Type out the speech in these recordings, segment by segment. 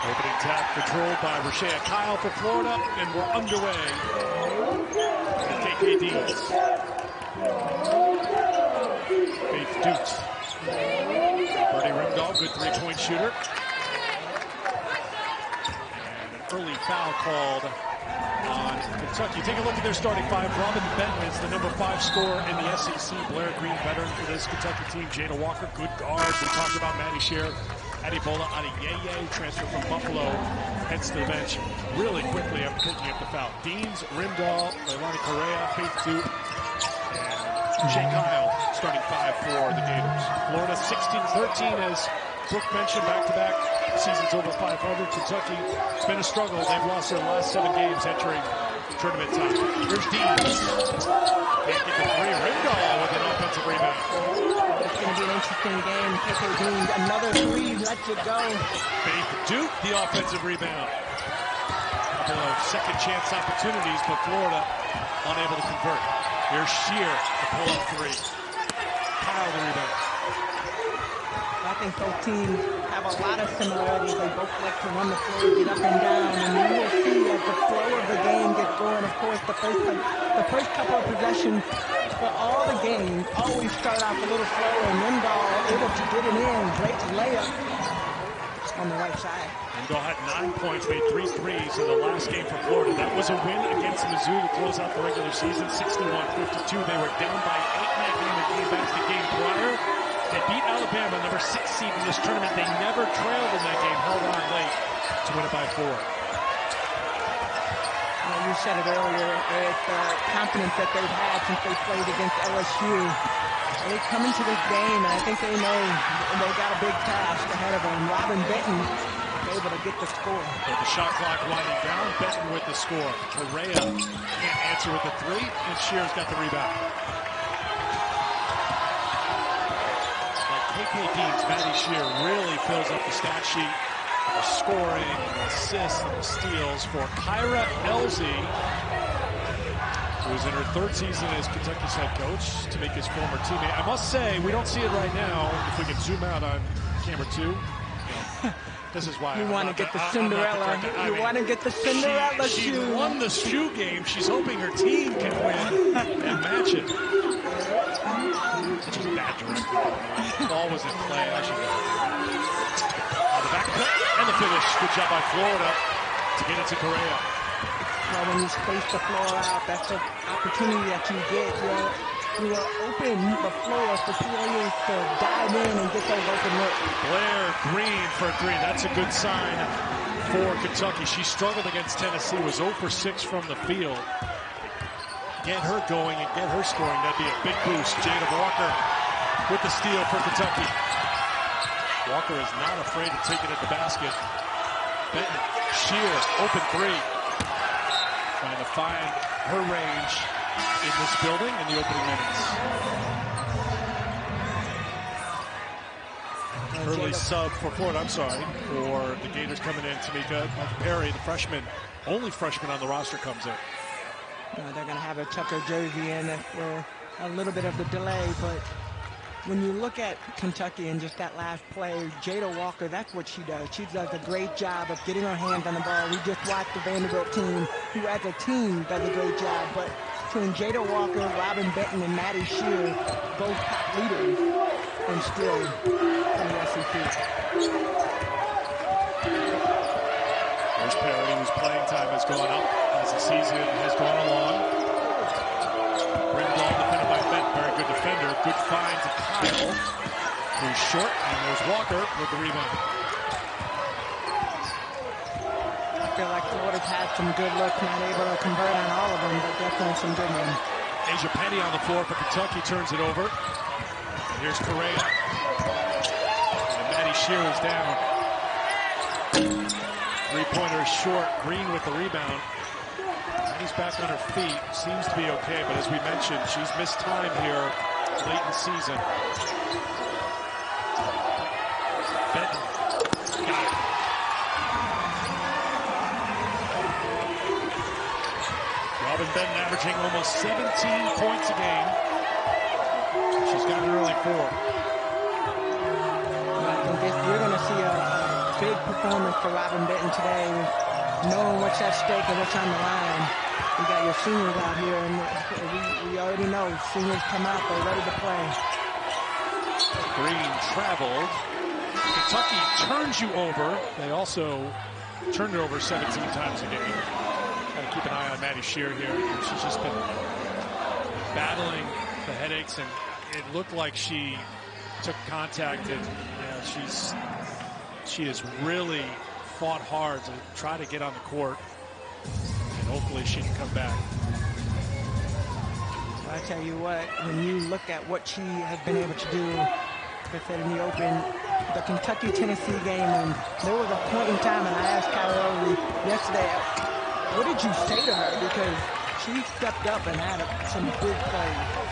Opening tap controlled by Rashea Kyle for Florida, and we're underway. KK Deans. Faith Dukes. Bernie Rimdahl, good three-point shooter. And an early foul called on Kentucky. Take a look at their starting five. Robin Benton is the number 5 scorer in the SEC. Blair Green, veteran for this Kentucky team. Jada Walker, good guard. We talked about Maddie Shear. Adebola Adeyeye, transfer from Buffalo, heads to the bench really quickly after picking up the foul. Deans, Rimdahl, Leilani Correa, Faith Duke, and Jay Kyle starting 5 for the Gators. Florida 16-13, as Brooke mentioned, back-to-back seasons over 500. Kentucky, it's been a struggle. They've lost their last 7 games entering tournament time. Here's Deans. Can't get the three. Rimdahl with an offensive rebound. It's going to be an interesting game. KK Deans, another 3, lets it go. Faith Duke, the offensive rebound. A couple of second chance opportunities, but Florida unable to convert. Here's Shear, the pull-up 3. Kyle, the rebound. I think both teams have a lot of similarities. They both like to run the floor, get up and down, and you will see as the flow of the game gets going. Of course, the first couple of possessions for all the games always start off a little slow, and Rimdahl able to get it in. Great layup on the right side. Rimdahl had 9 points, made 3 threes in the last game for Florida. That was a win against Mizzou to close out the regular season, 61-52. They were down by 8 in that game. They came back to the game prior. They beat Alabama, number 6 seed in this tournament. They never trailed in that game, held on late to win it by 4. Well, you said it earlier, it's the confidence that they've had since they played against LSU. They come into this game, and I think they know they got a big task ahead of them. Robin Benton able to get the score. With the shot clock winding down, Benton with the score. Correa can't answer with the 3, and Shear's got the rebound. KK Deans, Maddie Shear really fills up the stat sheet. The scoring, the assists, and the steals for Kyra Elsie, who is in her 3rd season as Kentucky's head coach, to make his former teammate. I must say, we don't see it right now. If we can zoom out on camera 2. This is why you want to get the Cinderella. You want to get the Cinderella shoe. She won the shoe game. She's hoping her team can win and match it. Just bad direction. Ball was in play. I should on the back cut and the finish. Good job by Florida to get it to Correa. Well, when you space the floor out, that's an opportunity that you get. You will open the floor for players to dive in and get those open looks. Blair Green for 3. That's a good sign for Kentucky. She struggled against Tennessee, was 0 for 6 from the field. Get her going and get her scoring. That'd be a big boost. Jada Walker with the steal for Kentucky. Walker is not afraid to take it at the basket. Benton, Shear, open 3. Trying to find her range in this building in the opening minutes. Early sub for Florida, for the Gators coming in. Tamika Perry, the freshman, only freshman on the roster, comes in. They're going to have a Tucker jersey in for a little bit of the delay, but when you look at Kentucky and just that last play, Jada Walker, that's what she does. She does a great job of getting her hands on the ball. We just watched the Vanderbilt team, who as a team does a great job, but between Jada Walker, Robin Benton, and Maddie Shear, both top leaders, and still in the SEC. There's Perry, whose playing time has gone up as the season has gone along. Rimdahl defended by Benton, very good defender. Good find to Kyle, who's short, and there's Walker with the rebound. I feel like Florida's had some good looks, not able to convert on all of them, but definitely some good ones. Asia Penny on the floor for Kentucky, turns it over. And here's Correa. And Maddie Shear is down. 3-pointer is short. Green with the rebound. Maddie's back on her feet. Seems to be okay, but as we mentioned, she's missed time here late in the season. Benton. Got it. Robin Benton averaging almost 17 points a game. She's got an early 4. I think you're going to see a big performance for Robin Benton today, knowing what's at stake and what's on the line. You got your seniors out here, and we already know seniors come out, they're ready to play. Green traveled. Kentucky turns you over. They also turned it over 17 times a game. Got to keep an eye on Maddie Shear here. She's just been battling the headaches, and it looked like she took contact, and she has really fought hard to try to get on the court, and hopefully she can come back. So I tell you what, when you look at what she has been able to do, like I said in the open, the Kentucky-Tennessee game, and there was a point in time, and I asked Kyra yesterday, what did you say to her? Because she stepped up and had some big plays.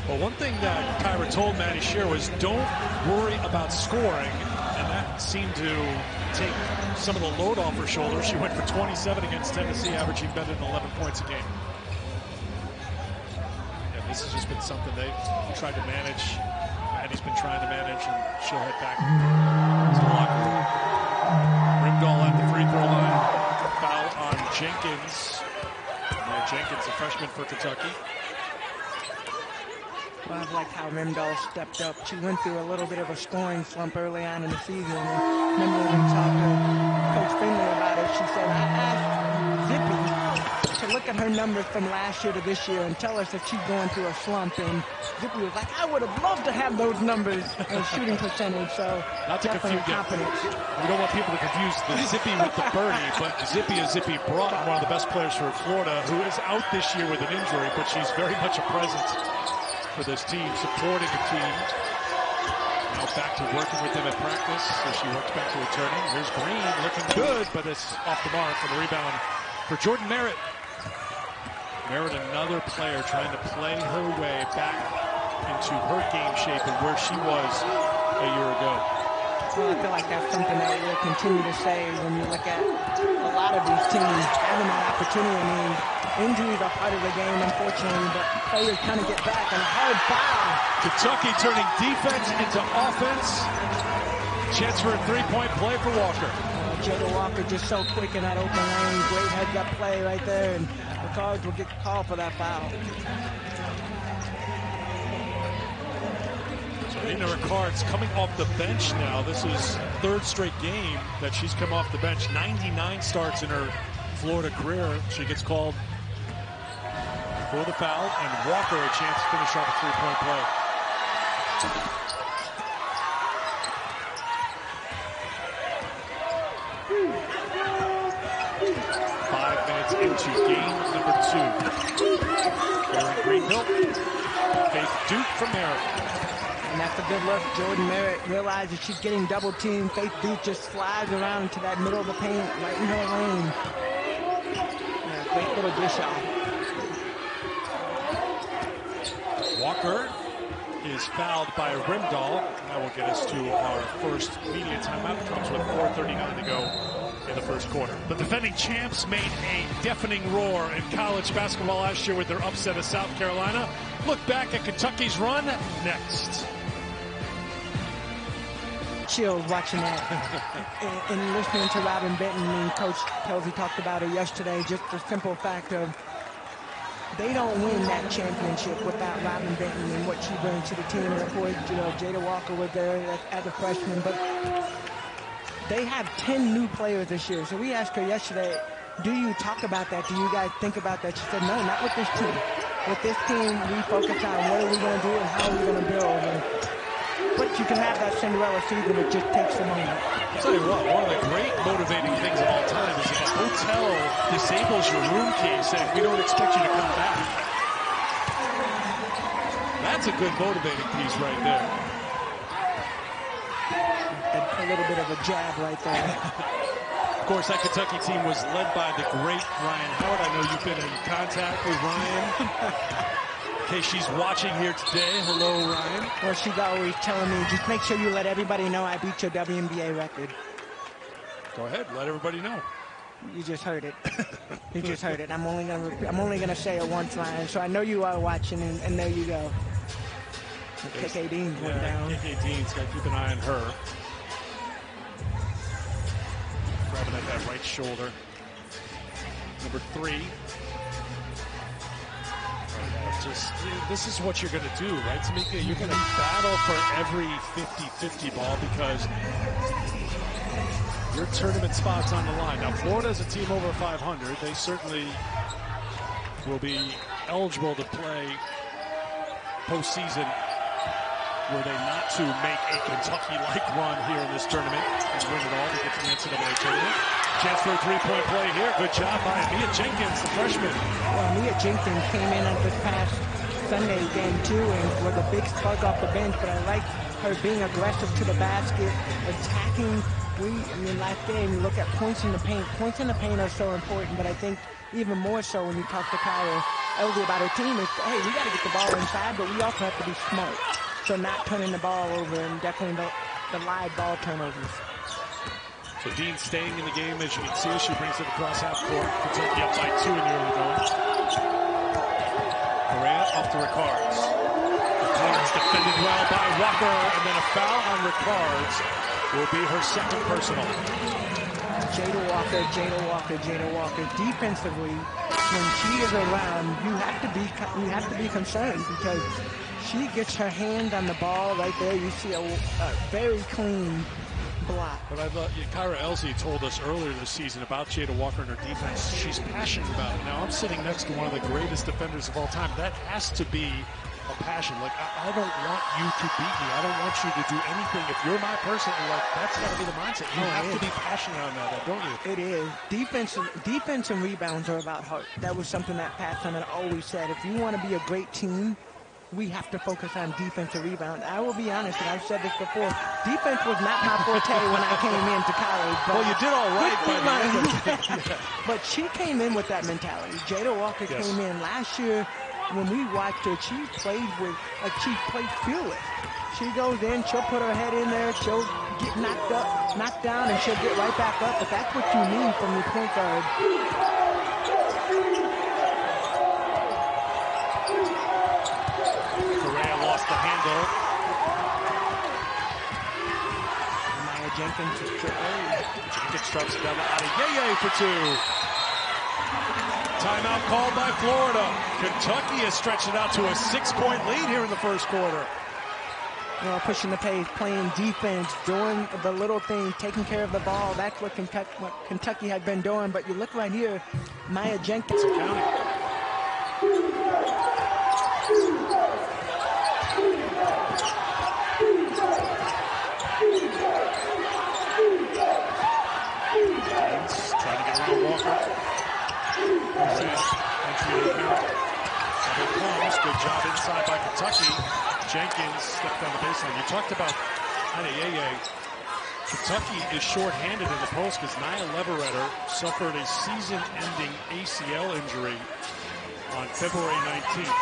Well, one thing that Kyra told Maddie Shear was don't worry about scoring, and that seemed to take some of the load off her shoulders. She went for 27 against Tennessee, averaging better than 11 points a game. And this has just been something they tried to manage. Maddie's been trying to manage, and she'll head back to the locker room. Rimdahl at the free throw line. Foul on Jenkins. Jenkins, a freshman for Kentucky. Well, I like how Rimdahl stepped up. She went through a little bit of a scoring slump early on in the season. And remember when we talked to Coach Finley about it, she said, I asked Zippy to look at her numbers from last year to this year and tell us if she's going through a slump. And Zippy was like, I would have loved to have those numbers and shooting percentage. So not to definitely confuse confidence. We don't want people to confuse the Zippy with the birdie, but Zippy is Zippy Broughton, one of the best players for Florida, who is out this year with an injury, but she's very much a presence for this team, supporting the team. Now back to working with them at practice as she works back to returning. Here's Green looking good, but it's off the mark for the rebound for Jordan Merritt. Merritt, another player trying to play her way back into her game shape and where she was a year ago. Well, I feel like that's something that we'll continue to say when you look at a lot of these teams having that opportunity. I mean, injuries are part of the game, unfortunately, but players kind of get back, and a hard foul. Kentucky turning defense into offense. Chance for a three-point play for Walker. Jada Walker just so quick in that open lane. Great heads-up play right there, and the Cards will get called for that foul. Nina Ricard's coming off the bench now. This is third straight game that she's come off the bench. 99 starts in her Florida career. She gets called for the foul, and Walker a chance to finish off a three-point play. Into game number 2. Aaron Greenville, Faith Duke from Maryland. And that's a good look. Jordan Merritt realizes she's getting double teamed. Faith Duke just slides around into that middle of the paint, right in her lane. Yeah, great little dish off. Walker is fouled by Rimdahl. That will get us to our first media timeout. It comes with 4:39 to go in the first quarter. The defending champs made a deafening roar in college basketball last year with their upset of South Carolina. Look back at Kentucky's run next. Chills watching that and listening to Robin Benton. And Coach Kelsey talked about it yesterday. Just the simple fact of they don't win that championship without Robin Benton and what she brings to the team. And of course, Jada Walker was there as a freshman, but they have 10 new players this year. So we asked her yesterday, do you talk about that? Do you guys think about that? She said, no, not with this team. With this team, we focus on what are we going to do and how are we going to build. But you can have that Cinderella season. It just takes a moment. I'll tell you what, one of the great motivating things of all time is if a hotel disables your room key saying, we don't expect you to come back. That's a good motivating piece right there. A little bit of a jab right there. Of course, that Kentucky team was led by the great Ryan Howard. I know you've been in contact with Ryan. In case she's watching here today, hello, Ryan. Well, she's always telling me, just make sure you let everybody know I beat your WNBA record. Go ahead, let everybody know. You just heard it. You just heard it. I'm only gonna say it once, Ryan. So I know you are watching, and there you go. KK Deans went down. KK Deans, got to keep an eye on her. that right shoulder. Number 3. This is what you're going to do, right, Tamika? You're going to battle for every 50-50 ball because your tournament spot's on the line. Now, Florida's a team over 500. They certainly will be eligible to play postseason were they not to make a Kentucky-like run here in this tournament and win it all to get to the NCAA tournament. Chance for a three-point play here. Good job by Mia Jenkins, the freshman. Well, Mia Jenkins came in at this past Sunday game, too, and was a big spark off the bench, but I like her being aggressive to the basket, attacking. Last game, you look at points in the paint. Points in the paint are so important, but I think even more so when you talk to Kyra Elsie about her team, is, hey, we got to get the ball inside, but we also have to be smart. So not turning the ball over and definitely the live ball turnovers. So Dean staying in the game, as you can see, she brings it across half court. Kentucky up by 2 in the early going. Durant off to Ricards. Ricards defended well by Walker, and then a foul on Ricards will be her second personal. Jada Walker. Defensively, when she is around, you have to be concerned because she gets her hand on the ball right there. You see a very clean block. But I thought Kyra Elsie told us earlier this season about Jada Walker and her defense. She's passionate about it. Now, I'm sitting next to one of the greatest defenders of all time. That has to be a passion. Like, I don't want you to beat me. I don't want you to do anything. If you're my person, like, that's got to be the mindset. You have to be passionate on that, don't you? It is. Defense and rebounds are about heart. That was something that Pat Summitt always said. If you want to be a great team, we have to focus on defensive rebound. I will be honest, and I've said this before, defense was not my forte when I came into college. Well, you did all right by the end of it. But she came in with that mentality. Jada Walker came in last year. When we watched her, she played fearless. She goes in, she'll put her head in there, she'll get knocked down, and she'll get right back up. But that's what you need from your point guard. Correa lost the handle. Maya Jenkins drops it down to Adeyeye for 2. Timeout called by Florida. Kentucky has stretched it out to a 6-point lead here in the first quarter. Pushing the pace, playing defense, doing the little thing, taking care of the ball. That's what Kentucky had been doing. But you look right here, Maya Jenkins. Trying to get around Walker. Good job inside by Kentucky. Jenkins stepped down the baseline. You talked about Adeyeye. Kentucky is short-handed in the post because Nia Leveretter suffered a season-ending ACL injury on February 19th.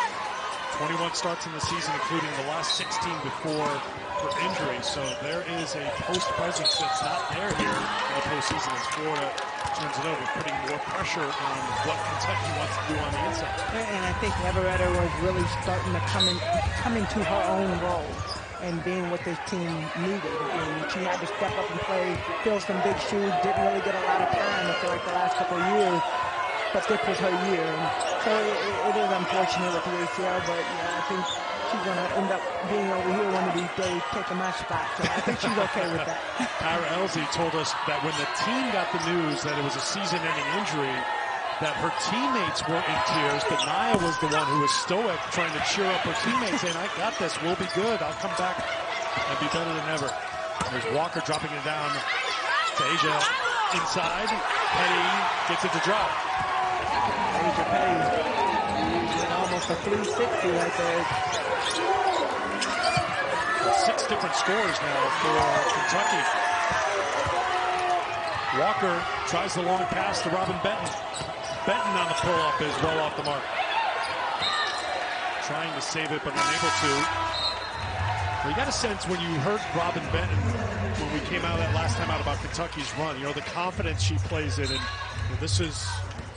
21 starts in the season, including the last 16 before her injury. So there is a post presence that's not there here in the postseason as Florida turns it over, putting more pressure on what Kentucky wants to do on the inside. And I think Leveretter was really starting to come into her own role and being what this team needed. And she had to step up and play, fill some big shoes, didn't really get a lot of time after like the last couple of years. But this was her year. And so it is unfortunate with the ACL, but I think she's going to end up being over here one of these days, taking my spot. So I think she's okay with that. Kyra Elsie told us that when the team got the news that it was a season-ending injury, that her teammates were in tears, but Nia was the one who was stoic, trying to cheer up her teammates, saying, I got this, we'll be good, I'll come back and be better than ever. There's Walker dropping it down to Asia inside. Petty gets it to drop. Asia Petty with almost a 360 right there. 6 different scores now for Kentucky. Walker tries the long pass to Robin Benton. Benton on the pull-up is well off the mark. Trying to save it, but unable to. Well, you got a sense when you heard Robin Benton, when we came out that last time out about Kentucky's run, the confidence she plays in. And this is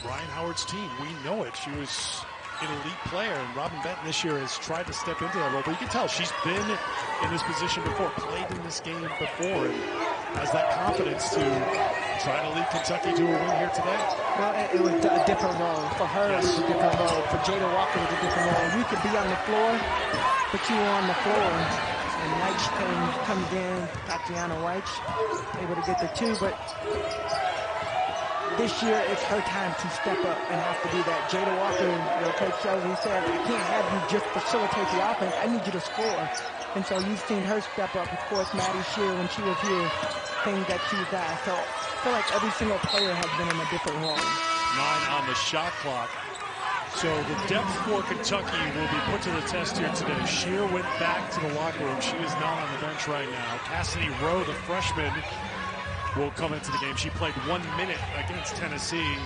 Ryan Howard's team. We know it. She was an elite player, and Robin Benton this year has tried to step into that role. But you can tell she's been in this position before, played in this game before, and has that confidence to Trying to lead Kentucky to a win here today. Well, it was a different role. For her, Yes. it was a different role. For Jada Walker, it was a different role. You could be on the floor, but you were on the floor. And White comes in, Tatiana White, able to get the two. But this year, it's her time to step up and have to do that. Jada Walker, Coach Chelsea said, I can't have you just facilitate the offense. I need you to score. And so you've seen her step up. Of course, Maddie Shear, when she was here, things that she's at. So I feel like every single player has been in a different role. 9 on the shot clock. So the depth for Kentucky will be put to the test here today. Shear went back to the locker room. She is not on the bench right now. Cassidy Rowe, the freshman, will come into the game. She played 1 minute against Tennessee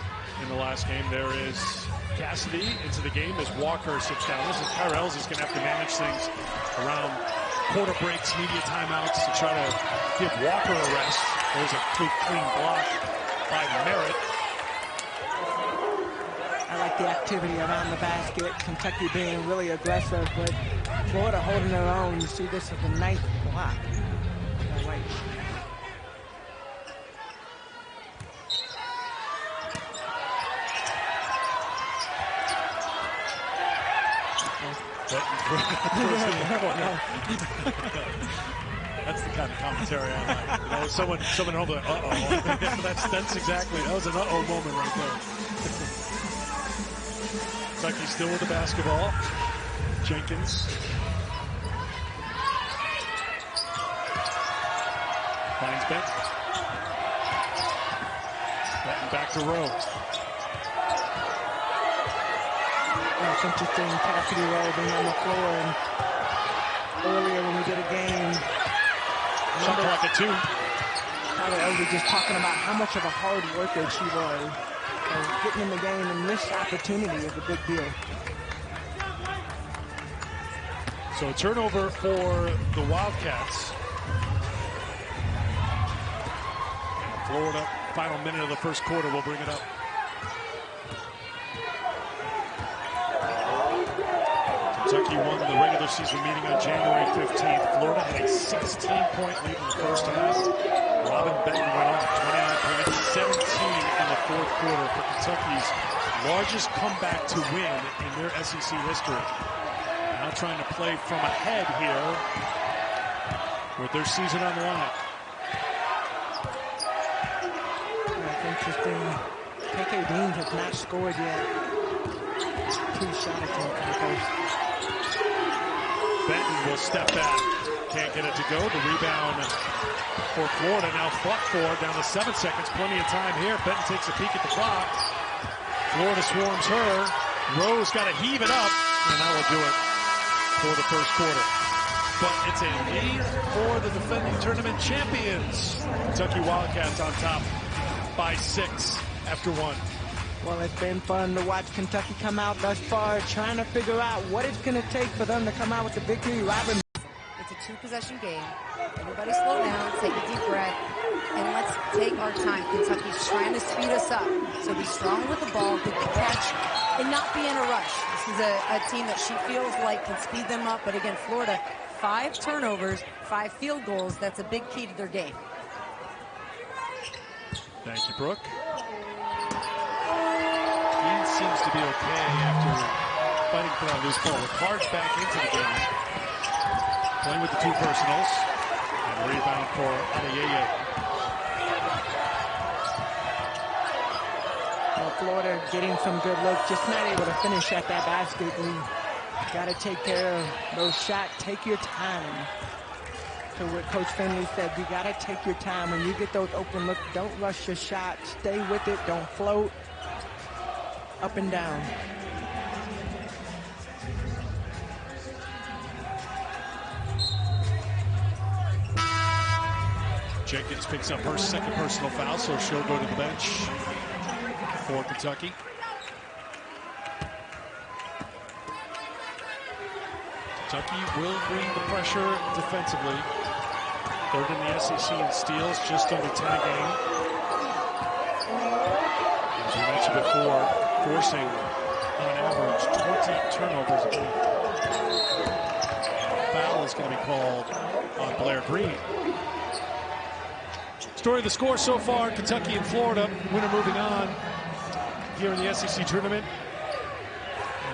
in the last game. There is Cassidy into the game as Walker sits down. This is Kyrell's is going to have to manage things around quarter breaks, media timeouts to try to give Walker a rest. There's a clean block by Merritt. I like the activity around the basket. Kentucky being really aggressive, but Florida holding their own. You see this is a nice block. I like it. That's the kind of commentary I like. You know, someone home like, uh-oh. that's exactly, that was an uh-oh moment right there. Kentucky still with the basketball. Jenkins. Finds Benton. Benton back to Rowe. It's interesting, Cassidy Rowe being on the floor, and earlier when we did a game, Shot clock at 2. I was just talking about how much of a hard worker she was. So getting in the game and this opportunity is a big deal. So a turnover for the Wildcats. Florida, final minute of the first quarter, will bring it up. Kentucky won the regular season meeting on January 15th. Florida had a 16-point lead in the first half. Robin Benton went on 29 points, 17 in the fourth quarter for Kentucky's largest comeback to win in their SEC history. Now trying to play from ahead here with their season on the line. That's interesting. KK Dean has not scored yet. 2 shot attempts in the first. Benton will step back. Can't get it to go. The rebound for Florida now fought for down to 7 seconds. Plenty of time here. Benton takes a peek at the clock. Florida swarms her. Rowe's got to heave it up, and that will do it for the first quarter. But it's a lead for the defending tournament champions. Kentucky Wildcats on top by 6 after 1. Well, it's been fun to watch Kentucky come out thus far, trying to figure out what it's going to take for them to come out with the victory. Robin. It's a 2-possession game. Everybody slow down, take a deep breath, and let's take our time. Kentucky's trying to speed us up. So be strong with the ball, get the catch, and not be in a rush. This is a team that she feels like can speed them up. But again, Florida, 5 turnovers, 5 field goals. That's a big key to their game. Thank you, Brooke. He seems to be okay after fighting for that loose ball. Ricard's back into the game. Playing with the 2 personals. And a rebound for Adeyeye. Well, Florida getting some good looks, just not able to finish at that basket. You got to take care of those shots. Take your time. To what Coach Finley said, you got to take your time. When you get those open looks, don't rush your shot. Stay with it. Don't float. Up and down. Jenkins picks up her second personal foul, so she'll go to the bench for Kentucky. Kentucky will bring the pressure defensively. Third in the SEC in steals, just under 10 a game. As we mentioned before, forcing on average 20 turnovers a game. Foul is going to be called on Blair Green. Story of the score so far, Kentucky and Florida, winner moving on here in the SEC tournament.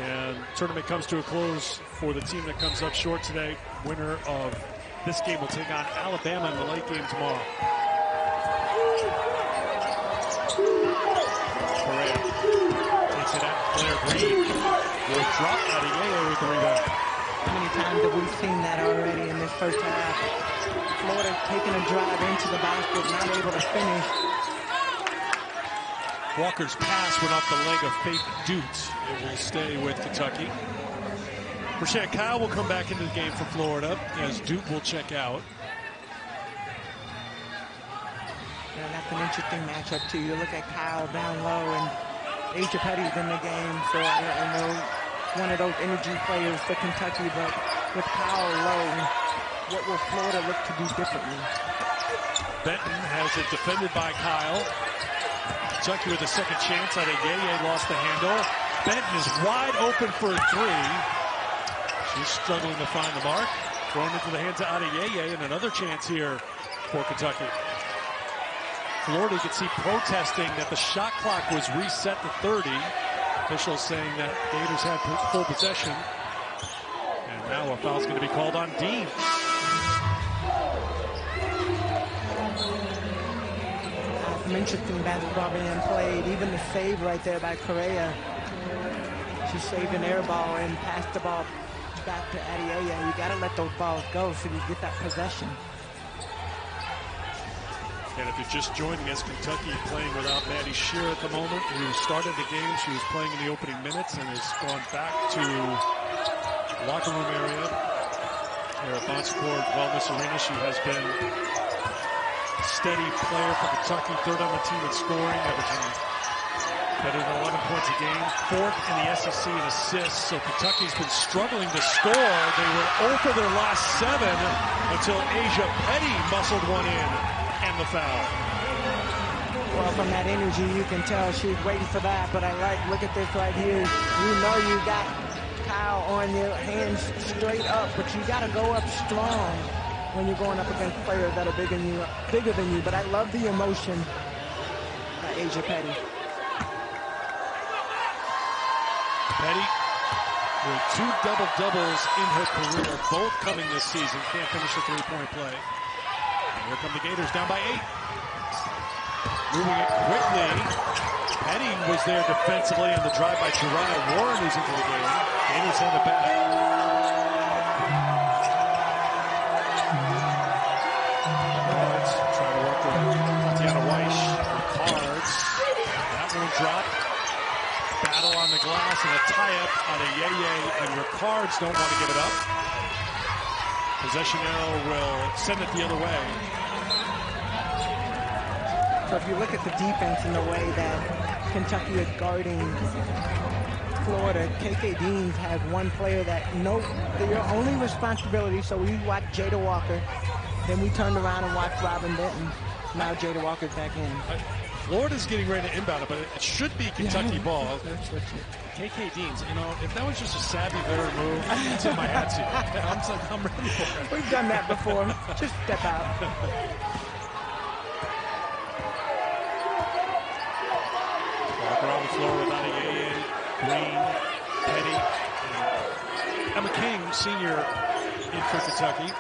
And tournament comes to a close for the team that comes up short today. Winner of this game will take on Alabama in the late game tomorrow. Correa takes it out. Blair Green will drop Adeyeye with the rebound. How many times have we seen that already in this first half? Florida taking a drive into the basket, not able to finish. Walker's pass went off the leg of Faith Dute. It will stay with Kentucky. Rashad Kyle will come back into the game for Florida as Dute will check out. Yeah, that's an interesting matchup too. You look at Kyle down low and Asia Petty's in the game, so I know one of those energy players for Kentucky, but with Kyle low, what will Florida look to do differently? Benton has it defended by Kyle. Kentucky with a second chance. Adeyeye lost the handle. Benton is wide open for a three. She's struggling to find the mark. Thrown into the hands of Adeyeye, and another chance here for Kentucky. Florida, you can see protesting that the shot clock was reset to 30. Officials saying that Gators have full possession. And now a foul's going to be called on Dean. Some interesting basketball being played. Even the save right there by Correa. She saved an air ball and passed the ball back to Adeyeye. You got to let those balls go so you get that possession. And if you're just joining us, Kentucky playing without Maddie Shear at the moment, who started the game. She was playing in the opening minutes and has gone back to locker room area here at Bon Secours Wellness Arena. She has been a steady player for Kentucky, third on the team in scoring, averaging better than 11 points a game, fourth in the SEC in assists. So Kentucky's been struggling to score. They were 0 for their last 7 until Asia Petty muscled one in. And the foul. Well, from that energy, you can tell she's waiting for that. But look at this right here. You know you got Kyle on your hands straight up, but you got to go up strong when you're going up against players that are bigger than you. But I love the emotion by Asia Petty. Petty with 2 double-doubles in her career, both coming this season. Can't finish a three-point play. Here come the Gators down by 8. Moving it quickly. Petty was there defensively on the drive by Jeriah Warren, who's into the game. Gators have it back. Cards trying to work with Tatiana Weish. Cards. That one dropped. Battle on the glass and a tie-up on Adeyeye, and Ricards don't want to give it up. Possession arrow will send it the other way. So if you look at the defense and the way that Kentucky is guarding Florida, KK Deans has one player that their only responsibility. So we watched Jada Walker, then we turned around and watched Robin Benton. Now Jada Walker's back in. Florida's getting ready to inbound it, but it should be Kentucky ball. KK Deans, if that was just a savvy veteran move, it's in my hat seat. I'm ready for it. We've done that before. Just step out. Walk around the floor with Adeyeye, Green, Petty, and Emma King, senior, in for Kentucky.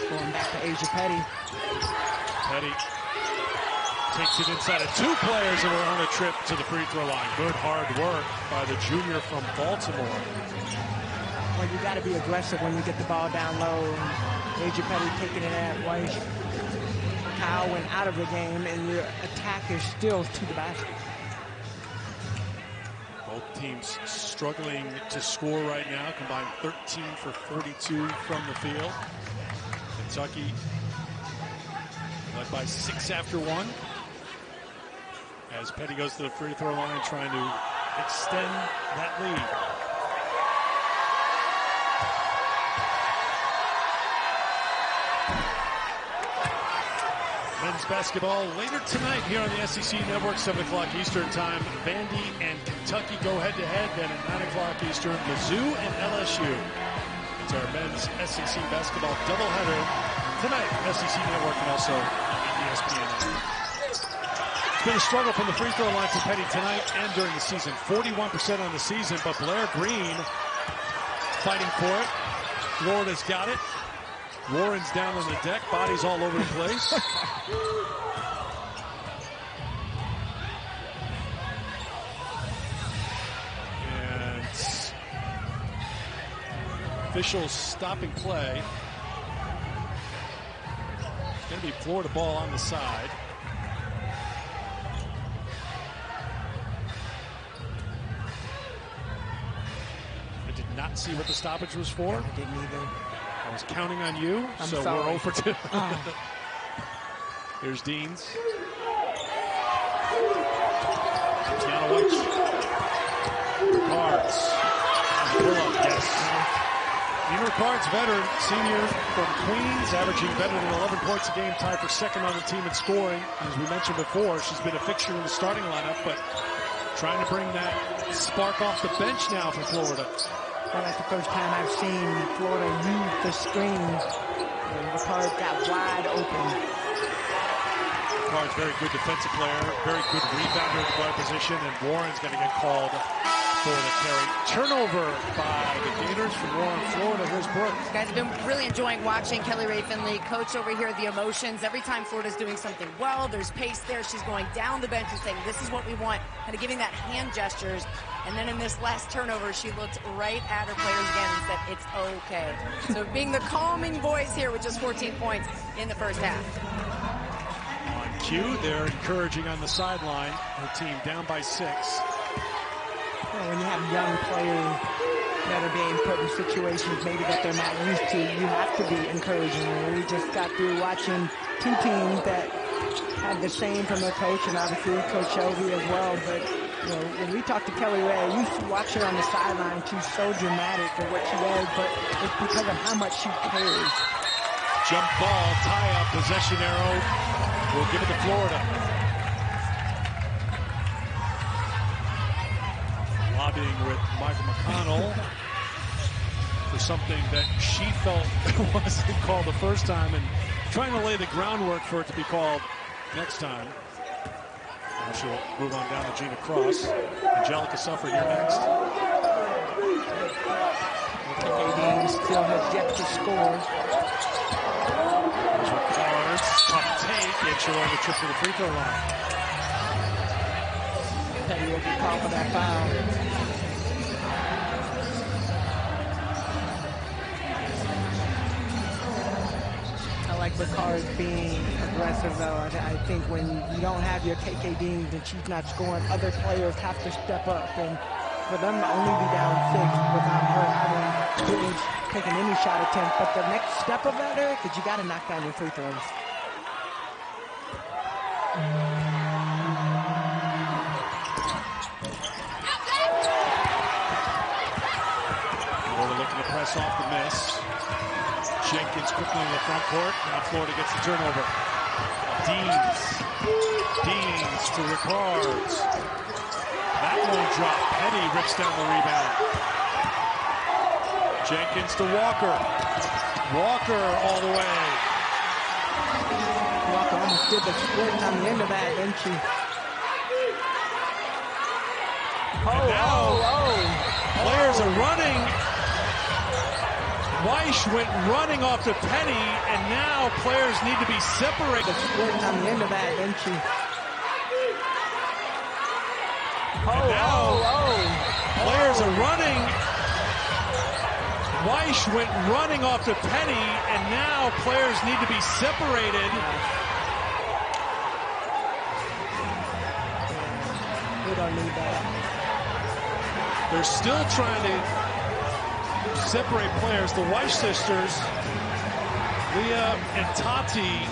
Going back to Asia Petty. Petty takes it inside of 2 players that are on a trip to the free throw line. Good hard work by the junior from Baltimore. Well, you got to be aggressive when you get the ball down low. And Asia Petty taking it at Weish. Kyle went out of the game, and your attack is still to the basket. Both teams struggling to score right now. Combined 13 for 42 from the field. Kentucky led by 6 after 1. As Petty goes to the free throw line trying to extend that lead. Men's basketball later tonight here on the SEC Network, 7 o'clock Eastern time. Vandy and Kentucky go head-to-head. Then at 9 o'clock Eastern, Mizzou and LSU. It's our men's SEC basketball doubleheader tonight, SEC Network and also ESPN. It's been a struggle from the free throw line for Petty tonight and during the season. 41% on the season, but Blair Green fighting for it. Florida's got it. Warren's down on the deck, bodies all over the place. And officials stopping play. It's going to be Florida ball on the side. I did not see what the stoppage was for. I didn't either. I was counting on you, so sorry. we're 0 for 2. There's Deans. Tiana White. Cards. Pull up, yes. Nina Cards, veteran, senior from Queens, averaging better than 11 points a game, tied for second on the team in scoring. As we mentioned before, she's been a fixture in the starting lineup, but trying to bring that spark off the bench now for Florida. Well, that's the first time I've seen Florida use the screen. Ricard got wide open. Ricard's very good defensive player, very good rebounder at the guard position, and Warren's going to get called for the carry. Turnover by the Gators from Warren, Florida. Here's Brooke. Guys, I've been really enjoying watching Kelly Rae Finley coach over here, the emotions. Every time Florida's doing something well, there's pace there. She's going down the bench and saying, this is what we want, kind of giving that hand gestures. And then in this last turnover, she looked right at her players again and said, it's okay. So being the calming voice here with just 14 points in the first half. On cue, they're encouraging on the sideline. Her team down by 6. Well, when you have young players that are being put in situations maybe that they're not used to, you have to be encouraging. We just got through watching 2 teams that had the same from their coach, and obviously Coach Shelby as well. But you know, when we talk to Kelly Rae, you watch her on the sideline. She's so dramatic for what she does, but it's because of how much she cares. Jump ball, tie up, possession arrow. We'll give it to Florida. Lobbying with Michael McConnell for something that she felt wasn't called the first time, and trying to lay the groundwork for it to be called next time. Now she'll move on down to Gina Cross. Angelica Suffer here next. KD still has yet to score. There's her cards. Tough take, and she'll earn the trip to the free throw line. Petty will be called for that foul. I like Ricard being aggressive, though. I think when you don't have your KK Deans and she's not scoring, other players have to step up. And for them to only be down 6 without her having really taken any shot attempt, but the next step of that, Eric, is you got to knock down your free throws. Florida looking to press off the miss. Jenkins quickly in the front court. Now Florida gets the turnover. Deans to Ricards. That won't drop. Petty rips down the rebound. Jenkins to Walker. Walker all the way. Walker almost did the split on the end of that, didn't she? Players are running. Weish went running off to Petty, and now players need to be separated. The split on the end of that, didn't she? Players are running. Weish went running off to Petty, and now players need to be separated. We don't need that. They're still trying to separate players. The Weish sisters, Leah and Tati.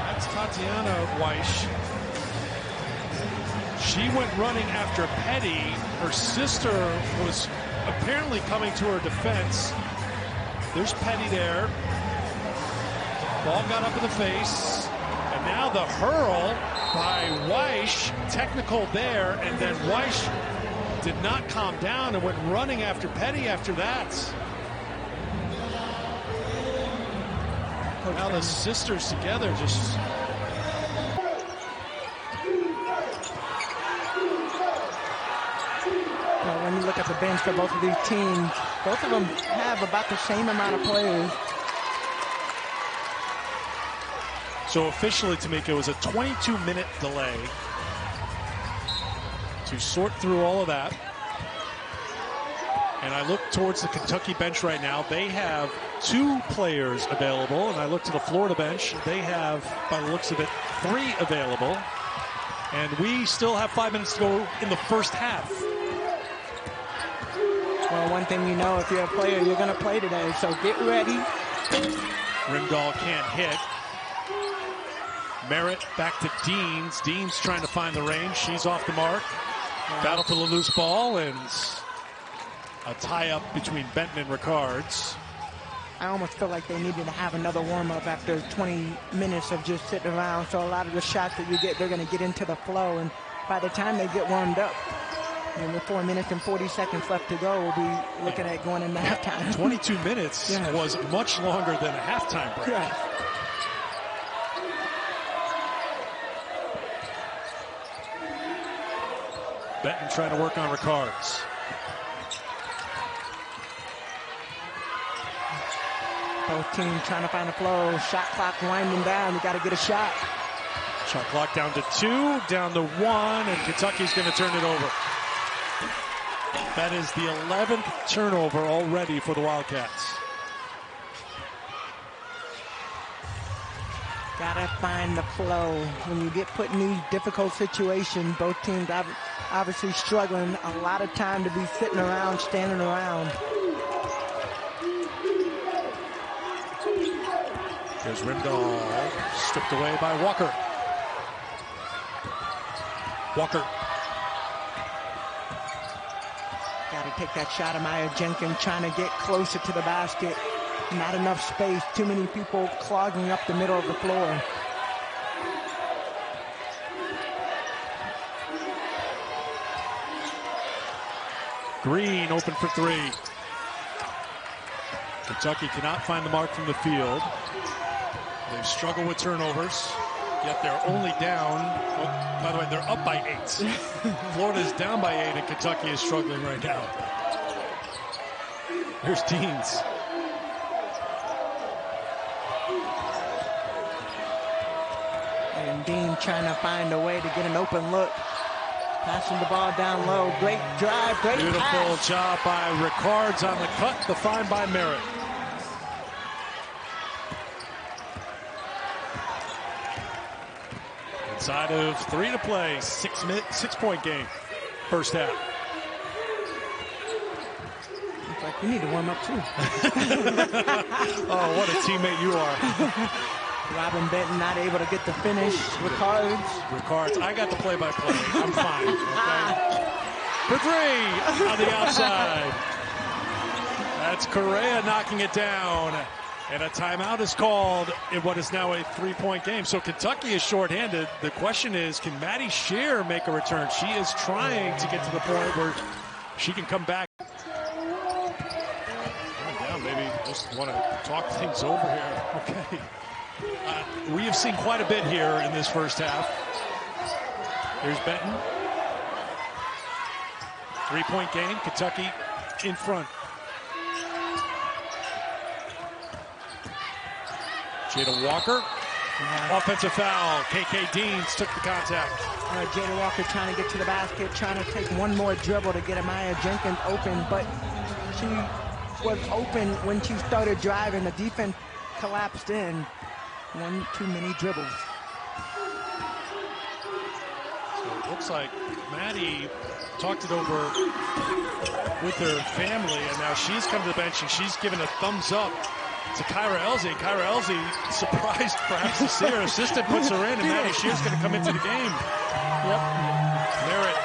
That's Tatiana Weish. She went running after Petty. Her sister was apparently coming to her defense. There's Petty there. Ball got up in the face. And now the hurl by Weish. Technical there. And then Weish did not calm down and went running after Petty after that. Now the sisters together just... Well, when you look at the bench for both of these teams, both of them have about the same amount of players. So officially, Tamika, it was a 22-minute delay to sort through all of that. And I look towards the Kentucky bench right now. They have 2 players available. And I look to the Florida bench. They have, by the looks of it, 3 available. And we still have 5 minutes to go in the first half. Well, one thing you know, if you're a player, you're going to play today. So get ready. Rimdahl can't hit. Merritt back to Deans. Deans trying to find the range. She's off the mark. Battle for the loose ball and a tie-up between Benton and Ricards. I almost feel like they needed to have another warm-up after 20 minutes of just sitting around. So a lot of the shots that you get, they're going to get into the flow. And by the time they get warmed up, with 4 minutes and 40 seconds left to go, we'll be looking at going into halftime. 22 minutes was much longer than a halftime break. Yeah. Benton trying to work on Ricards. Both teams trying to find a flow. Shot clock winding down. You got to get a shot. Shot clock down to 2, down to 1, and Kentucky's going to turn it over. That is the 11th turnover already for the Wildcats. Gotta find the flow. When you get put in these difficult situations, both teams obviously struggling. A lot of time to be sitting around, standing around. Here's Rimdahl, stripped away by Walker. Walker. Got to take that shot of Maya Jenkins, trying to get closer to the basket. Not enough space. Too many people clogging up the middle of the floor. Green open for 3. Kentucky cannot find the mark from the field. They've struggled with turnovers, yet they're only down. Well, by the way, they're up by 8. Florida's down by 8, and Kentucky is struggling right now. Here's Deans. And Dean trying to find a way to get an open look. Passing the ball down low. Great drive, great Beautiful pass. job by Ricards on the cut. The find by Merritt. Inside of 3 to play. 6-point game. First half. Looks like we need to warm up too. Oh, what a teammate you are. Robin Benton not able to get the finish. Ricards. I got the play-by-play. I'm fine. Okay? For 3 on the outside. That's Correa knocking it down. And a timeout is called in what is now a 3-point game. So Kentucky is shorthanded. The question is, can Maddie Shear make a return? She is trying to get to the point where she can come back. Down, maybe just want to talk things over here. Okay. We have seen quite a bit here in this first half. Here's Benton. 3-point game. Kentucky in front. Jada Walker. Offensive foul. KK Deans took the contact. Jada Walker trying to get to the basket, trying to take one more dribble to get Amaya Jenkins open, but she was open when she started driving. The defense collapsed in. One too many dribbles. So it looks like Maddie talked it over with her family, and now she's come to the bench and she's given a thumbs up to Kyra Elzy. Kyra Elzy, surprised perhaps to see her assistant, puts her in, and Maddie Shear's going to come into the game. Yep. Merritt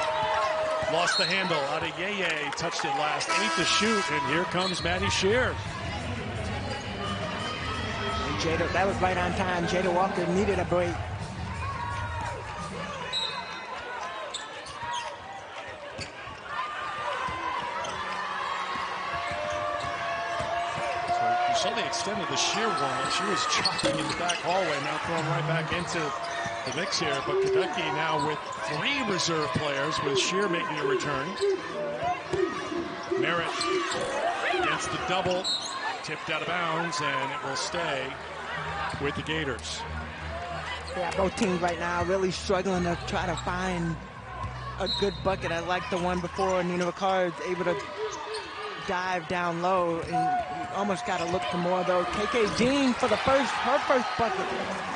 lost the handle. Adeyeye touched it last. 8 to shoot, and here comes Maddie Shear. And Jada, that was right on time. Jada Walker needed a break. saw they extended the Shear one. She was chopping in the back hallway, now thrown right back into the mix here. But Kentucky now with 3 reserve players, with Shear making a return. Merritt against the double, tipped out of bounds, and it will stay with the Gators. Yeah, both teams right now really struggling to try to find a good bucket. I like the one before Nina Ricard is able to dive down low, and you almost got to look for more of those. KK Dean for her first bucket.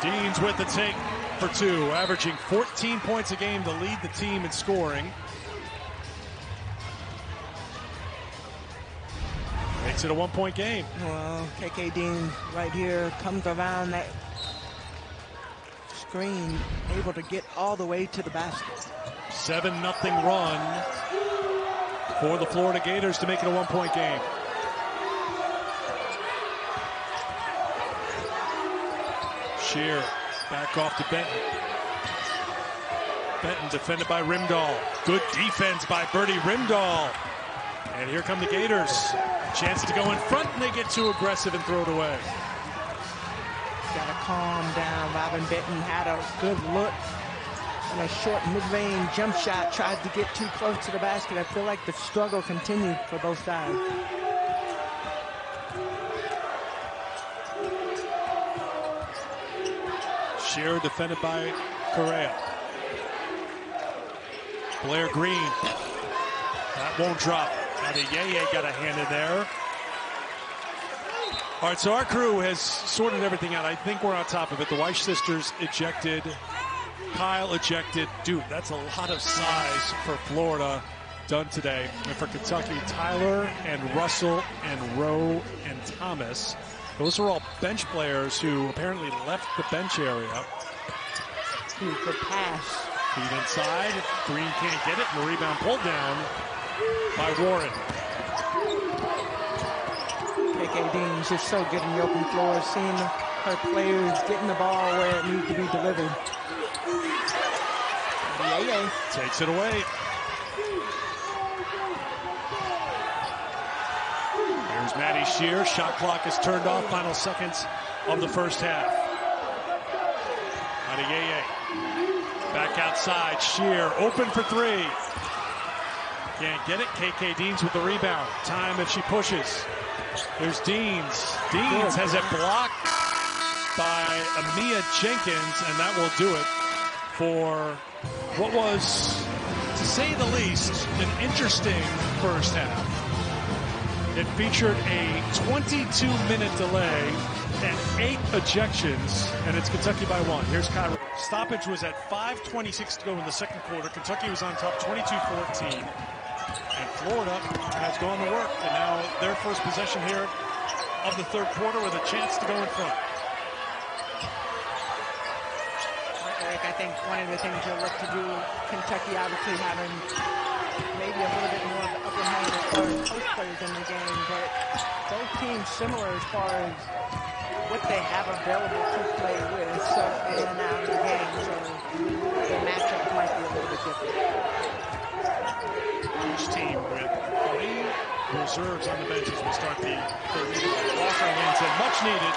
Dean's with the take for 2, averaging 14 points a game to lead the team in scoring. Makes it a 1-point game. Well, KK Dean right here comes around that screen, able to get all the way to the basket. 7-0 run for the Florida Gators to make it a 1-point game. Shear back off to Benton. Benton defended by Rimdahl. Good defense by Birdie Rimdahl. And here come the Gators. Chance to go in front, and they get too aggressive and throw it away. Got to calm down. Robin Benton had a good look and a short mid-range jump shot. Tried to get too close to the basket. I feel like the struggle continued for both sides. Shearer defended by Correa. Blair Green. That won't drop. Adeyeye got a hand in there. All right, so our crew has sorted everything out. I think we're on top of it. The Weish sisters ejected. Kyle ejected. Dude, that's a lot of size for Florida done today. And for Kentucky, Tyler and Russell and Rowe and Thomas. Those are all bench players who apparently left the bench area. Good pass. Feed inside. Green can't get it. And the rebound pulled down by Warren. KK Dean's just so good in the open floor, seeing her players getting the ball where it needs to be delivered. Adeyeye takes it away. Here's Maddie Shear. Shot clock is turned off. Final seconds of the first half. Adeyeye back outside. Shear open for 3. Can't get it. KK Deans with the rebound. Time if she pushes. There's Deans. Deans has it blocked by Amia Jenkins, and that will do it for what was, to say the least, an interesting first half. It featured a 22-minute delay and 8 ejections, and it's Kentucky by 1. Here's Kyra. Stoppage was at 5:26 to go in the second quarter. Kentucky was on top 22-14. And Florida has gone to work, and now their first possession here of the third quarter with a chance to go in front. Eric, I think one of the things you'll look to do, Kentucky obviously having maybe a little bit more of the upper hand as far as post players in the game, but both teams similar as far as what they have available to play with, so in and out of the game, so the matchup might be a little bit different. Each team with 3 reserves on the benches will start the third quarter. Walker wins it, much needed.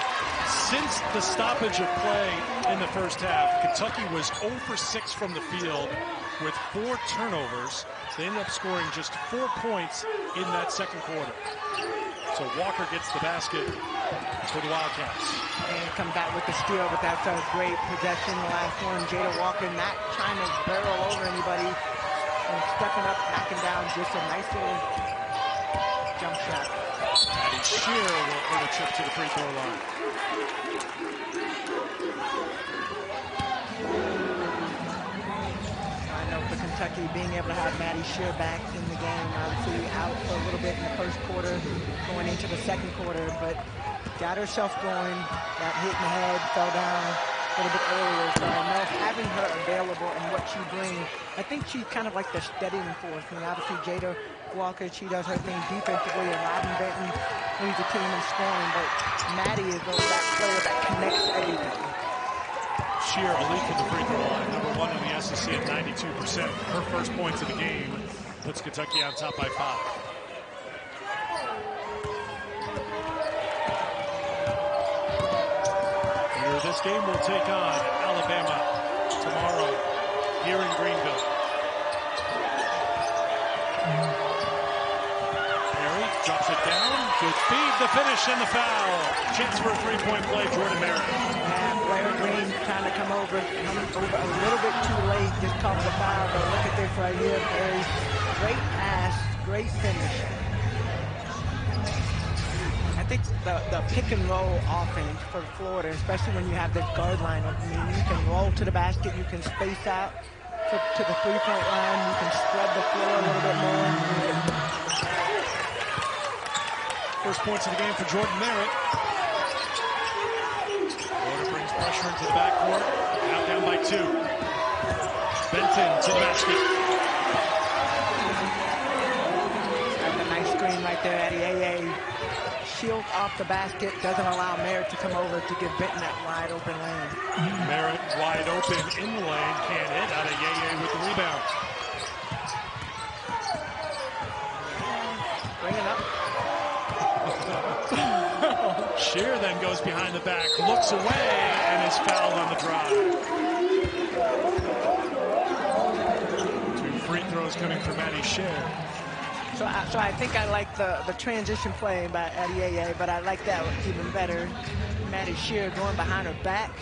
Since the stoppage of play in the first half, Kentucky was 0 for 6 from the field with 4 turnovers. They ended up scoring just 4 points in that second quarter. So Walker gets the basket for the Wildcats. And come back with the steal, but that's a great possession. The last one, Jada Walker not trying to barrel over anybody and stepping up, knocking down just a nice little jump shot. Maddie Shear will earn a trip to the free throw line. I know for Kentucky, being able to have Maddie Shear back in the game, obviously out for a little bit in the first quarter, going into the second quarter, but got herself going, got hit in the head, fell down a little bit earlier. So I know having her available and what she brings, I think she's kind of like the steadying force. I mean, obviously Jada Walker, she does her thing defensively, and Robin Benton leads the team in scoring, but Maddie is that player that connects everything. Shear, elite from the free throw line, number 1 in the SEC at 92%. Her first points of the game puts Kentucky on top by 5. this game will take on Alabama tomorrow here in Greenville. Perry drops it down. Good feed, the finish, and the foul. Chance for a three-point play, Jordan Merritt. And Blair Green trying to come over a little bit too late, just caught the foul, but look at this right here, Perry. Great pass, great finish. I think the pick and roll offense for Florida, especially when you have this guard lineup, I mean, you can roll to the basket, you can space out to the three-point line, you can spread the floor a little bit more. First points of the game for Jordan Merritt. Florida brings pressure into the backcourt, now down by 2. Benton to the basket. That's a nice screen right there, Adeyeye. Shield off the basket, doesn't allow Merritt to come over to give Benton that wide open lane. Merritt wide open in the lane, can't hit. Adeyeye with the rebound. Bring it up. Shear then goes behind the back, looks away, and is fouled on the drive. 2 free throws coming from Maddie Shear. So I think I like the transition play by Adeyeye, but I like that even better. Maddie Shear going behind her back,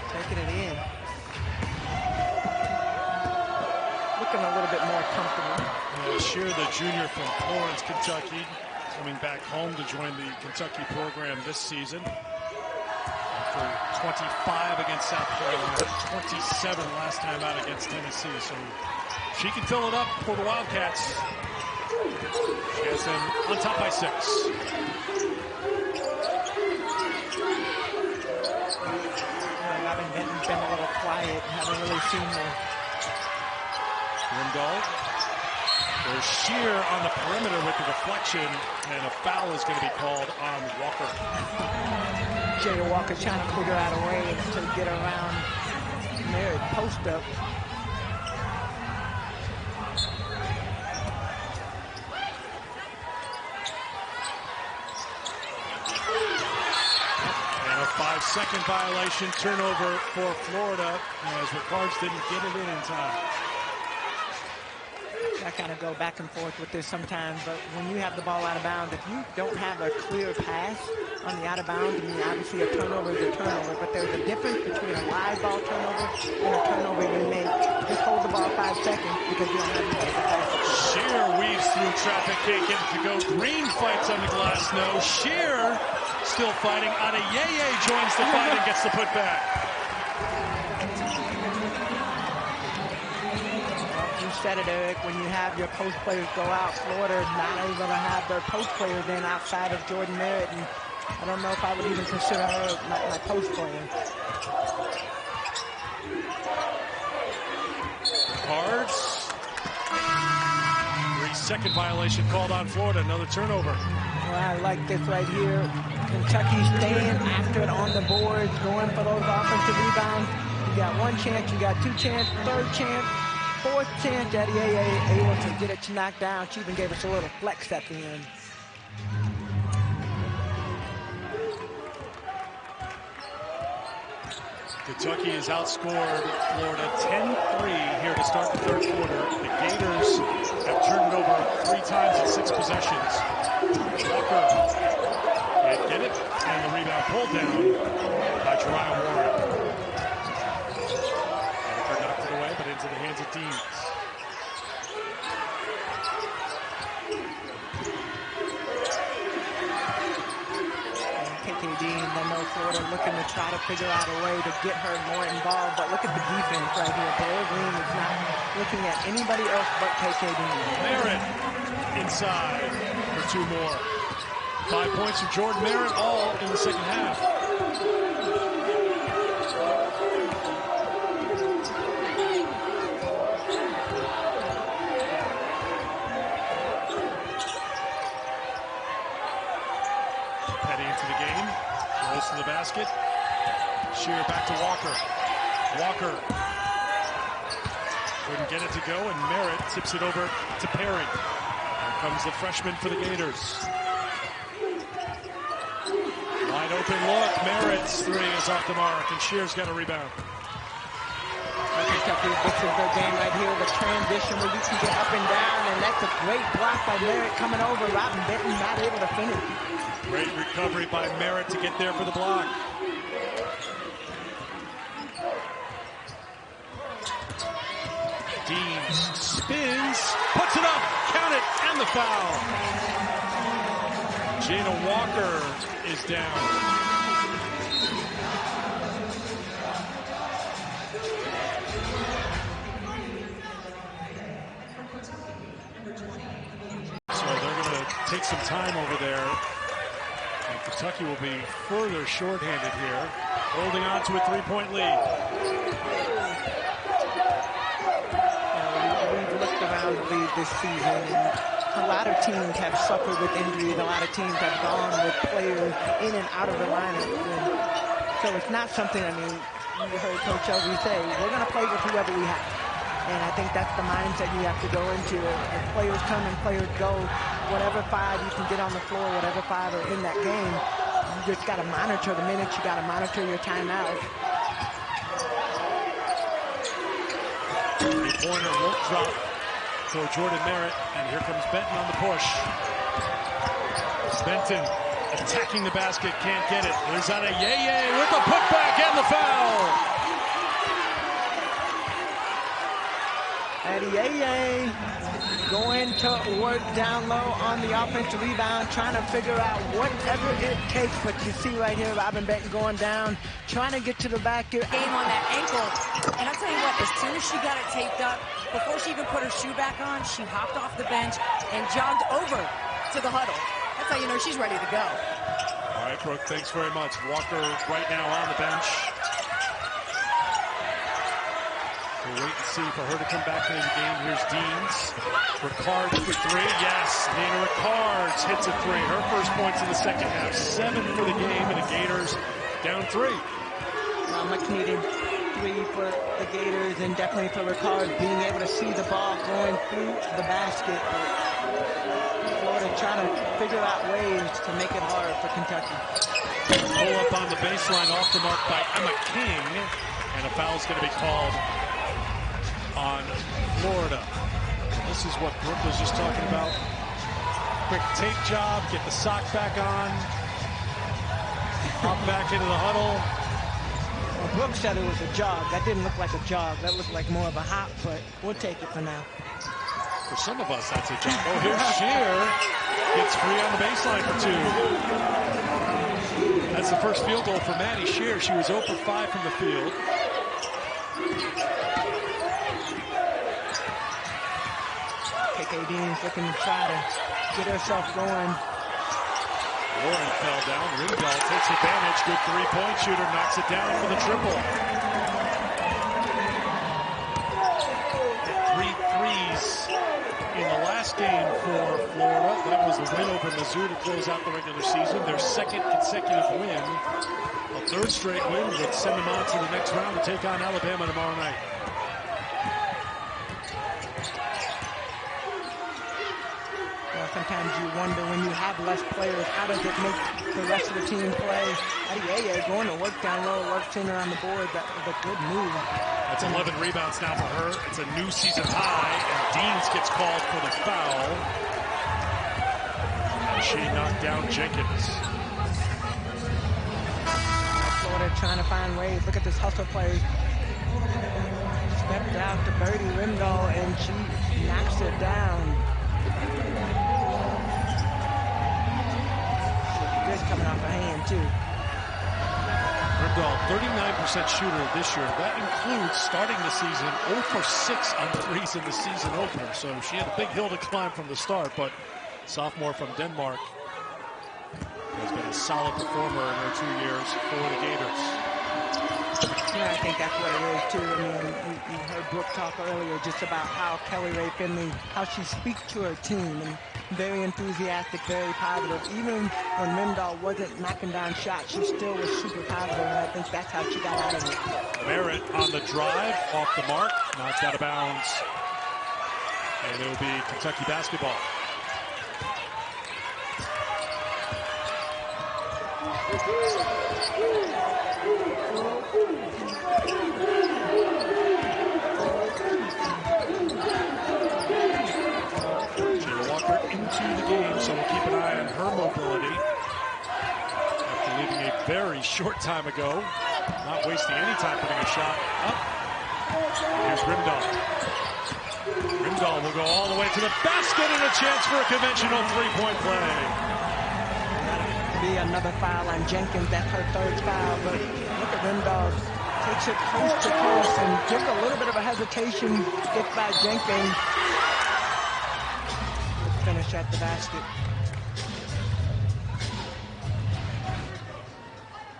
taking it in. Looking a little bit more comfortable. Yeah, Shear, the junior from Florence, Kentucky, coming back home to join the Kentucky program this season. After 25 against South Carolina, 27 last time out against Tennessee. So she can fill it up for the Wildcats. She has them on top by 6. Robin Benton's been a little quiet, haven't really seen her. Rimdahl. There's Shear on the perimeter with the deflection, and a foul is going to be called on Walker. Jada Walker trying to figure out a way to get around Merritt post up. And a 5-second violation, turnover for Florida, as Ricards didn't get it in time. I kind of go back and forth with this sometimes, but when you have the ball out of bounds, if you don't have a clear pass on the out of bounds, I mean, obviously a turnover is a turnover, but there's a difference between a live ball turnover and a turnover you make. Just hold the ball 5 seconds because you don't have any pass. Shear weaves through traffic, can't get it to go. Green fights on the glass, no. Shear still fighting. Adeyeye joins the fight and gets the putback. You said it, Eric, when you have your post players go out, Florida is not able to have their post players in outside of Jordan Merritt, and I don't know if I would even consider her my post player. Cards. 3-second violation called on Florida, another turnover. Well, I like this right here. Kentucky staying after it on the boards, going for those offensive rebounds. You got 1 chance, you got 2 chances, 3rd chance. 4th chance, Adeyeye able to get it knocked down. She even gave us a little flex at the end. Kentucky has outscored Florida 10-3 here to start the 3rd quarter. The Gators have turned it over 3 times in 6 possessions. Walker can't get it, and the rebound pulled down by Jeriah Warren. Walker knocked it away, but into the hands of Deans. KK Deans, I know Florida looking to try to figure out a way to get her more involved, but look at the defense right here. Blair Green is not looking at anybody else but KK Deans. Merritt inside for 2 more. 5 points for Jordan Merritt, all in the second half. Petty into the game, goes to the basket. Shear back to Walker. Walker couldn't get it to go, and Merritt tips it over to Perry. Here comes the freshman for the Gators. Wide Open look. Merritt's three is off the mark, and Shear's got a rebound. Kentucky, this is their game right here, the transition where you can get up and down, and that's a great block by Merritt coming over. Robin Benton not able to finish. Great recovery by Merritt to get there for the block. Deans spins, puts it up, count it, and the foul. Jada Walker is down. So they're going to take some time over there. And Kentucky will be further shorthanded here, holding on to a three-point lead. We've looked around the league this season, and a lot of teams have suffered with injuries. A lot of teams have gone with players in and out of the lineup. And so it's not something, I mean, you heard Coach Elvey say, we're going to play with whoever we have. And I think that's the mindset you have to go into. If players come and players go, whatever five you can get on the floor, whatever five are in that game, you just got to monitor the minutes. You got to monitor your timeout. Three-pointer won't drop for Jordan Merritt, and here comes Benton on the push. Benton attacking the basket, can't get it. There's Adeyeye with the putback and the foul. Adeyeye going to work down low on the offensive rebound, trying to figure out whatever it takes. But you see right here, Robin Benton going down, trying to get to the back here. Game on that ankle. And I'll tell you what, as soon as she got it taped up, before she even put her shoe back on, she hopped off the bench and jogged over to the huddle. That's how you know she's ready to go. All right, Brooke, thanks very much. Walker right now on the bench. We'll wait and see for her to come back into the game. Here's Deans. Ricard for three. Yes, Nina Ricard hits a three. Her first points in the second half. 7 for the game, and the Gators down 3. Much needed 3 for the Gators, and definitely for Ricard being able to see the ball going through the basket. Florida trying to figure out ways to make it hard for Kentucky. Pull up on the baseline, off the mark by Emma King, and a foul's going to be called on Florida. This is what Brooke was just talking about. Quick tape job, get the sock back on, hop back into the huddle. Well, Brooke said it was a jog. That didn't look like a jog. That looked like more of a hop, but we'll take it for now. For some of us, that's a jog. Oh, here's Shear. Gets free on the baseline for 2. That's the first field goal for Maddie Shear. She was 0 for 5 from the field. KK Dean's looking to try to get herself going. Lauren fell down. Ringdahl takes advantage. Good three-point shooter. Knocks it down for the triple. 3 threes in the last game for Florida. That was the win over Mizzou to close out the regular season. Their second consecutive win. A 3rd straight win would send them on to the next round to take on Alabama tomorrow night. Sometimes you wonder when you have less players, how does it make the rest of the team play? Adeyeye going to work down low, work center on the board. That was a good move. That's 11 rebounds now for her. It's a new season high, and Deans gets called for the foul. And she knocked down Jenkins. Florida trying to find ways. Look at this hustle play. Stepped out to Birdie Rimdahl, and she knocks it down. Coming off her hand, too. Rimdahl, 39% shooter this year. That includes starting the season 0 for 6 on threes in the season opener. So she had a big hill to climb from the start, but sophomore from Denmark has been a solid performer in her 2 years for the Gators. Yeah, I think that's what it is, too. I mean, you heard Brooke talk earlier just about how Kelly Rae Finley, how she speaks to her team, and very enthusiastic, very positive. Even when Rimdahl wasn't knocking down shots, she still was super positive, and I think that's how she got out of it. Merritt on the drive, off the mark, knocked out of bounds. And it will be Kentucky basketball. Jada Walker into the game, so we'll keep an eye on her mobility. After leaving a very short time ago, not wasting any time putting a shot up. Here's Rimdahl. Rimdahl will go all the way to the basket and a chance for a conventional three-point play. Be another foul on Jenkins. That's her third foul. But look at Rimdahl. Takes it coast to coast and gives a little bit of a hesitation. Gets by Jenkins. Finish at the basket.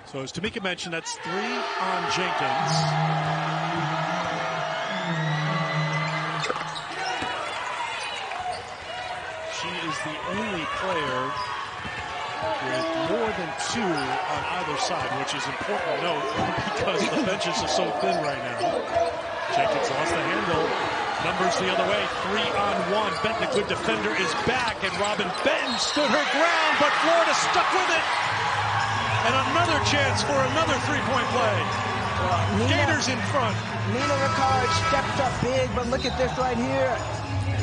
So as Tamika mentioned, that's 3 on Jenkins. She is the only player with more than 2 on either side, which is important to note because the benches are so thin right now. Jenkins lost the handle. Numbers the other way, 3 on 1. Benton, a good defender, is back, and Robin Benton stood her ground, but Florida stuck with it. And another chance for another three-point play. Gators in front. Nina Ricard stepped up big, but look at this right here.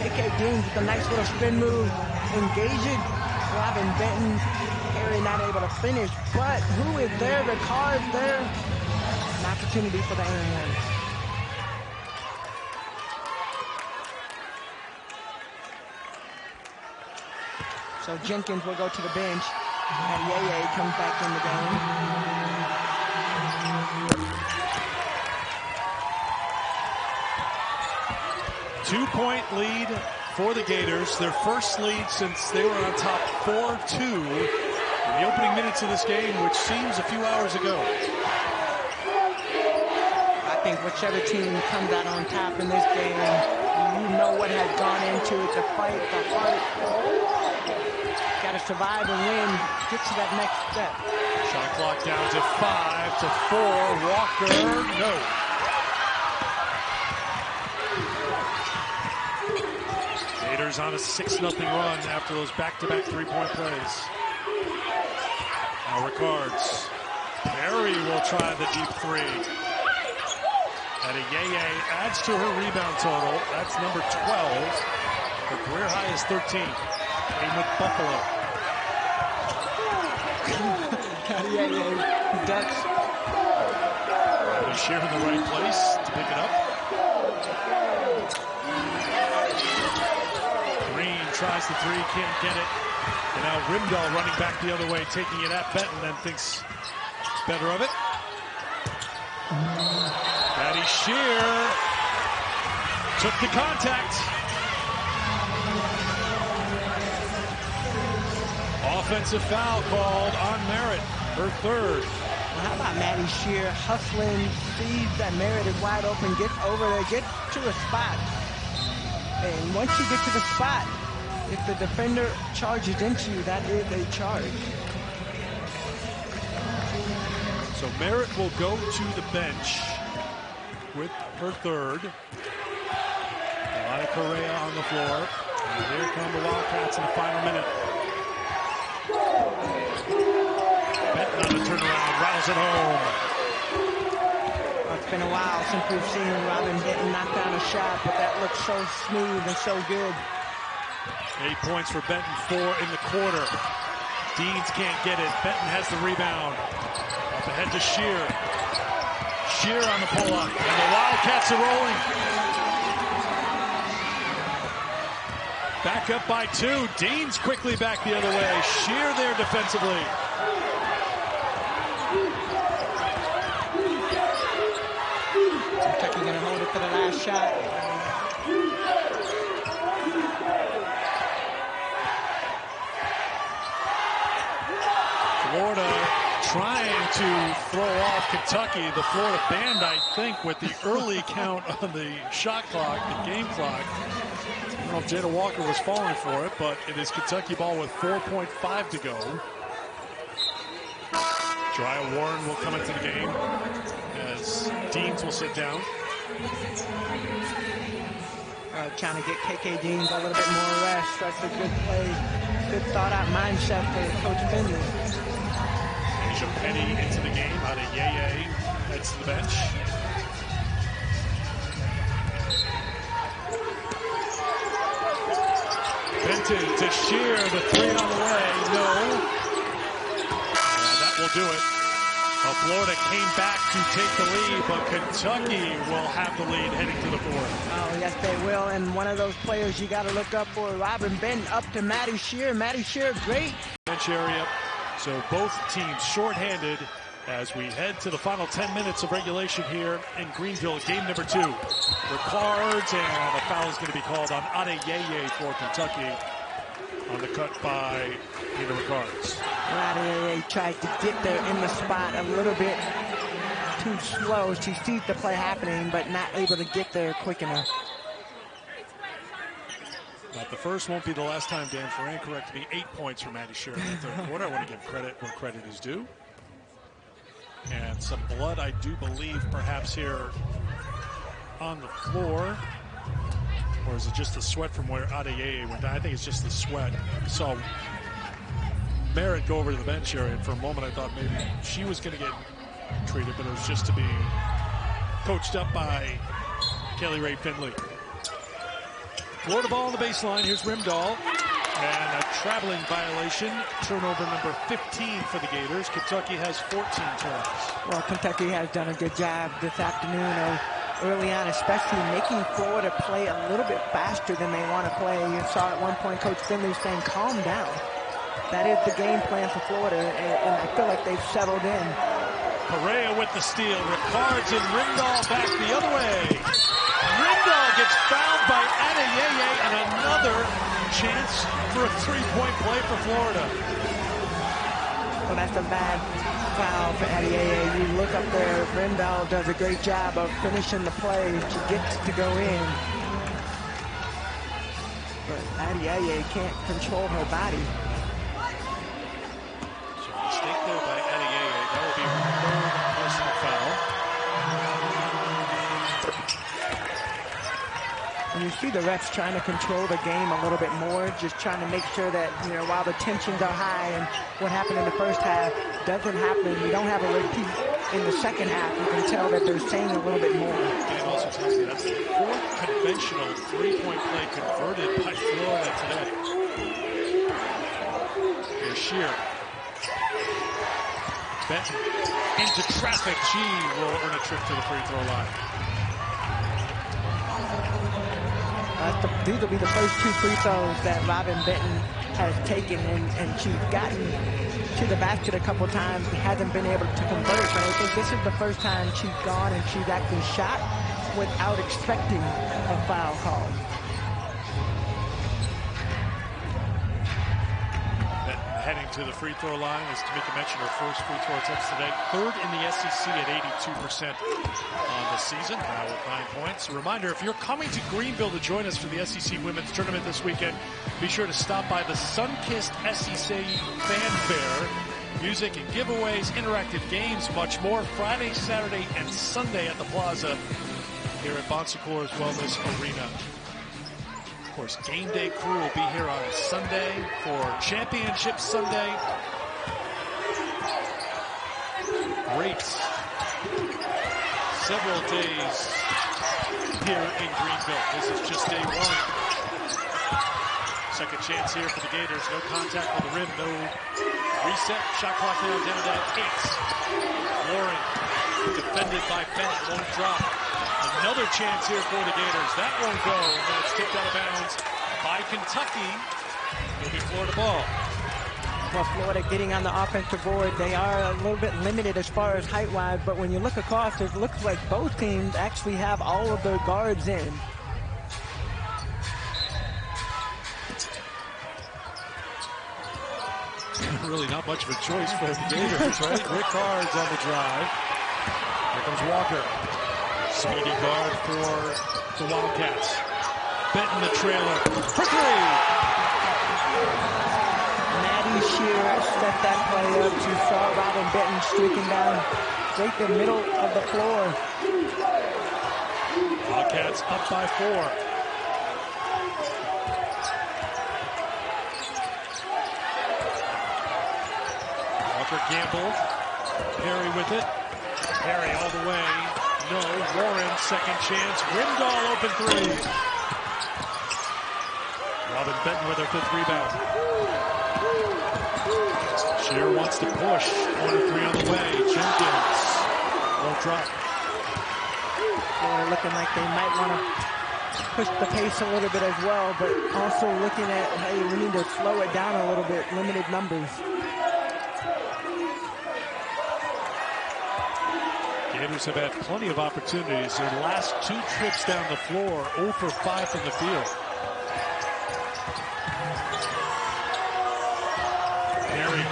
KK Deans with a nice little spin move. Engaging Robin Benton. Harry not able to finish, but who is there? Ricard there. An opportunity for the A&M. So Jenkins will go to the bench. Adeyeye comes back in the game. Two-point lead for the Gators. Their first lead since they were on top 4-2 in the opening minutes of this game, which seems a few hours ago. I think whichever team comes out on top in this game, you know what has gone into it, the fight, the heart. Got to survive and win, get to that next step. Shot clock down to 5 to 4. Walker, no. Gators on a 6-0 run after those back-to-back three-point plays. Now Ricards. Perry will try the deep 3. Adeyeye adds to her rebound total. That's number 12. Her career high is 13. Playing with Buffalo. Adeyeye ducks. Sheer in the right place to pick it up. Green tries the 3, can't get it. And now Rimdahl running back the other way, taking it at Benton, then thinks better of it. Patty Shear took the contact. Offensive foul called on Merritt, her third. Well, how about Maddie Shear hustling, sees that Merritt is wide open, gets over there, gets to a spot. And once you get to the spot, if the defender charges into you, that is a charge. So Merritt will go to the bench with her third. Elana Correa on the floor. And here come the Wildcats in the final minute. Benton on the turnaround, rattles it home. It's been a while since we've seen Robin Benton knock down a shot, but that looks so smooth and so good. 8 points for Benton, 4 in the quarter. Deans can't get it. Benton has the rebound. Up ahead to Shear. Shear on the pull-up, and the Wildcats are rolling. Back up by 2. Deans quickly back the other way. Shear there defensively. Kentucky going to hold it for the last shot. Florida trying to throw off Kentucky. The Florida band, I think, with the early count on the shot clock, the game clock. I don't know if Jada Walker was falling for it, but it is Kentucky ball with 4.5 to go. Jariah Warren will come into the game as Deans will sit down. Trying to get KK Deans a little bit more rest. That's a good play, good thought-out mindset for Coach Finley. Asia Penny into the game. Adeyeye heads to the bench. Benton to Shear, the three on the way. No. And that will do it. Well, Florida came back to take the lead, but Kentucky will have the lead heading to the fourth. Oh, yes, they will. And one of those players you got to look up for, Robin Benton, up to Maddie Shear. Maddie Shear, great. Bench area. So both teams shorthanded as we head to the final 10 minutes of regulation here in Greenville, game number 2. Ricards, and a foul is going to be called on Adeyeye for Kentucky on the cut by Nina Ricards. Adeyeye tried to get there in the spot a little bit too slow. She sees the play happening, but not able to get there quick enough. But the first won't be the last time. Dan Ferran corrected me. 8 points for Maddie Shear in the third quarter. I want to give credit where credit is due. And some blood, I do believe, perhaps here on the floor. Or is it just the sweat from where Adeyeye went down? I think it's just the sweat. I saw Merritt go over to the bench area, and for a moment I thought maybe she was going to get treated, but it was just to be coached up by Kelly Ray Finley. Florida ball on the baseline. Here's Rimdahl. And a traveling violation. Turnover number 15 for the Gators. Kentucky has 14 turnovers. Well, Kentucky has done a good job this afternoon of early on, especially making Florida play a little bit faster than they want to play. You saw at one point Coach Finley saying, calm down. That is the game plan for Florida, and I feel like they've settled in. Perea with the steal. Ricards and Rimdahl back the other way. Rimdahl gets fouled by Adeyeye, and another chance for a three-point play for Florida. Well, that's a bad foul for Adeyeye. You look up there, Rimdahl does a great job of finishing the play. She gets to go in. But Adeyeye can't control her body. So a mistake there by Adeyeye. That will be her third personal foul. And you see the refs trying to control the game a little bit more, just trying to make sure that, you know, while the tensions are high and what happened in the first half doesn't happen, you don't have a repeat in the second half. You can tell that they're saying a little bit more. And it also tells you that's the fourth conventional three-point play converted by Florida today. Here's Shear. Benton into traffic. She will earn a trip to the free throw line. These will be the first 2 free throws that Robin Benton has taken, and she's gotten to the basket a couple times and hasn't been able to convert. But I think this is the first time she's gone and she's actually shot without expecting a foul call. Heading to the free throw line, as Tamika mentioned, her first free throw attempts today. Third in the SEC at 82% on the season, now with 9 points. A reminder, if you're coming to Greenville to join us for the SEC Women's Tournament this weekend, be sure to stop by the Sunkissed SEC Fanfare. Music and giveaways, interactive games, much more. Friday, Saturday, and Sunday at the Plaza here at Bon Secours Wellness Arena. Of course, game day crew will be here on Sunday for Championship Sunday. Great several days here in Greenville. This is just day 1. Second chance here for the Gators. No contact with the rim, no reset. Shot clock now down to 8. Lauren, defended by Bennett, won't drop. Another chance here for the Gators. That won't go, and then it's kicked out of bounds by Kentucky. It'll be Florida ball. Well, Florida getting on the offensive board, they are a little bit limited as far as height-wise, but when you look across, it looks like both teams actually have all of their guards in. Really not much of a choice for the Gators, right? Ricards on the drive. Here comes Walker. Speedy guard for the Wildcats. Benton the trailer for 3. Maddie Shear set that play up. You saw Robin Benton streaking down right the middle of the floor. Wildcats up by 4. Walker gambled. Perry with it. Perry all the way. No. Warren, second chance. Rimdahl, open three. Robin Benton with her 5th rebound. Shear wants to push. 1-3 on the way. Jenkins won't drop. They're looking like they might want to push the pace a little bit as well, but also looking at, hey, we need to slow it down a little bit, limited numbers. Gators have had plenty of opportunities. Their last 2 trips down the floor, 0 for 5 from the field. Perry.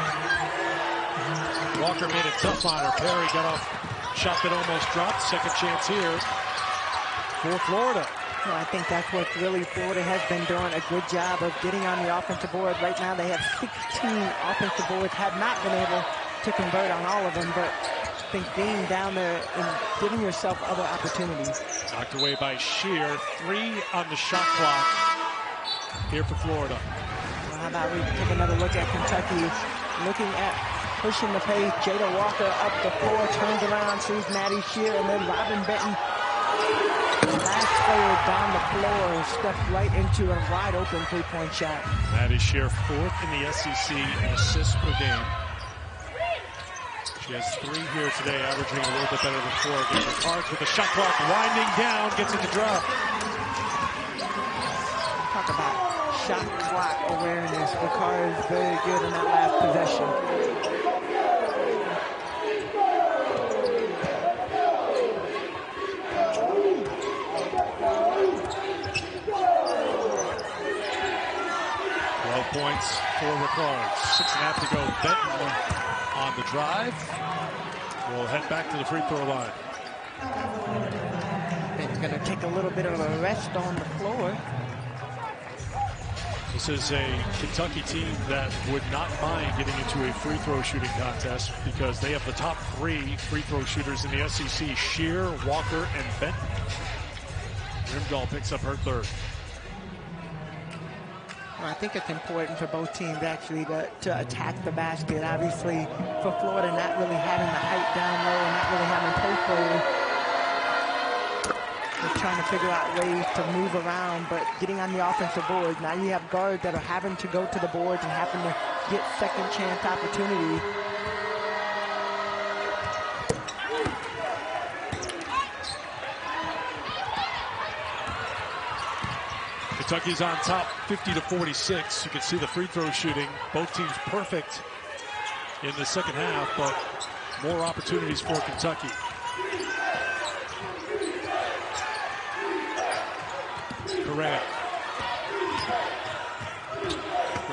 Walker made it tough on her. Perry got off shot that almost dropped. Second chance here for Florida. Well, I think that's what really Florida has been doing a good job of getting on the offensive board. Right now they have 16 offensive boards, have not been able to convert on all of them, but I think being down there and giving yourself other opportunities. Knocked away by Shear. 3 on the shot clock here for Florida. Well, how about we take another look at Kentucky, looking at pushing the pace. Jada Walker up the floor, turns around, sees Maddie Shear, and then Robin Benton, last player down the floor, steps right into a wide open 3-point shot. Maddie Shear 4th in the SEC in assists per game. She has 3 here today, averaging a little bit better than 4 against the Cards with the shot clock winding down, gets it to drop. Talk about shot clock awareness. The Cards very good in that last possession. 12 points for the Cards. 6.5 to go. Benton on the drive. We'll head back to the free throw line. Benton's going to take a little bit of a rest on the floor. This is a Kentucky team that would not mind getting into a free throw shooting contest because they have the top 3 free throw shooters in the SEC, Shear, Walker, and Benton. Rimdahl picks up her 3rd. Well, I think it's important for both teams actually to attack the basket. Obviously, for Florida not really having the height down low and not really having post players, they're trying to figure out ways to move around, but getting on the offensive boards. Now you have guards that are having to go to the boards and having to get second chance opportunity. Kentucky's on top 50-46. You can see the free throw shooting. Both teams perfect in the second half, but more opportunities for Kentucky. Correct.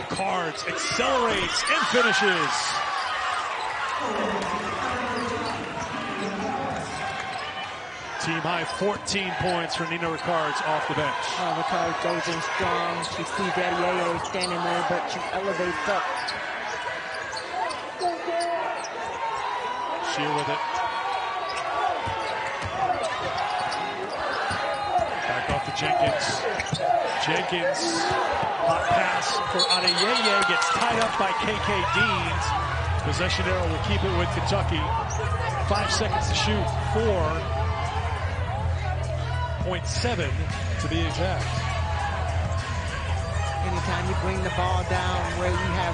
Cards accelerates and finishes. Team high 14 points for Nina Ricards off the bench. Oh, Ricards goes in strong. She sees Adeyeye standing there, but she elevates up. Shear with it. Back off to Jenkins. Jenkins, hot pass for Adeyeye, gets tied up by KK Deans. Possession arrow will keep it with Kentucky. 5 seconds to shoot. 4.7 to be exact. Anytime you bring the ball down where you have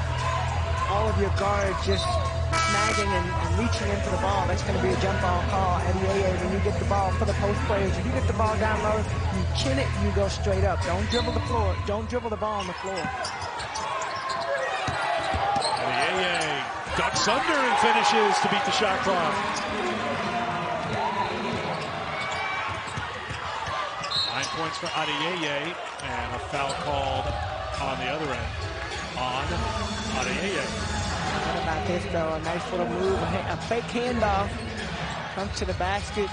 all of your guards just snagging and reaching into the ball, that's going to be a jump ball call. Adeyeye, when you get the ball for the post players, if you get the ball down low, you chin it, you go straight up. Don't dribble the floor. Don't dribble the ball on the floor. Adeyeye ducks under and finishes to beat the shot clock. 9 points for Adeyeye, and a foul called on the other end on Adeyeye. What about this, though? A nice little move, a fake handoff, comes to the basket.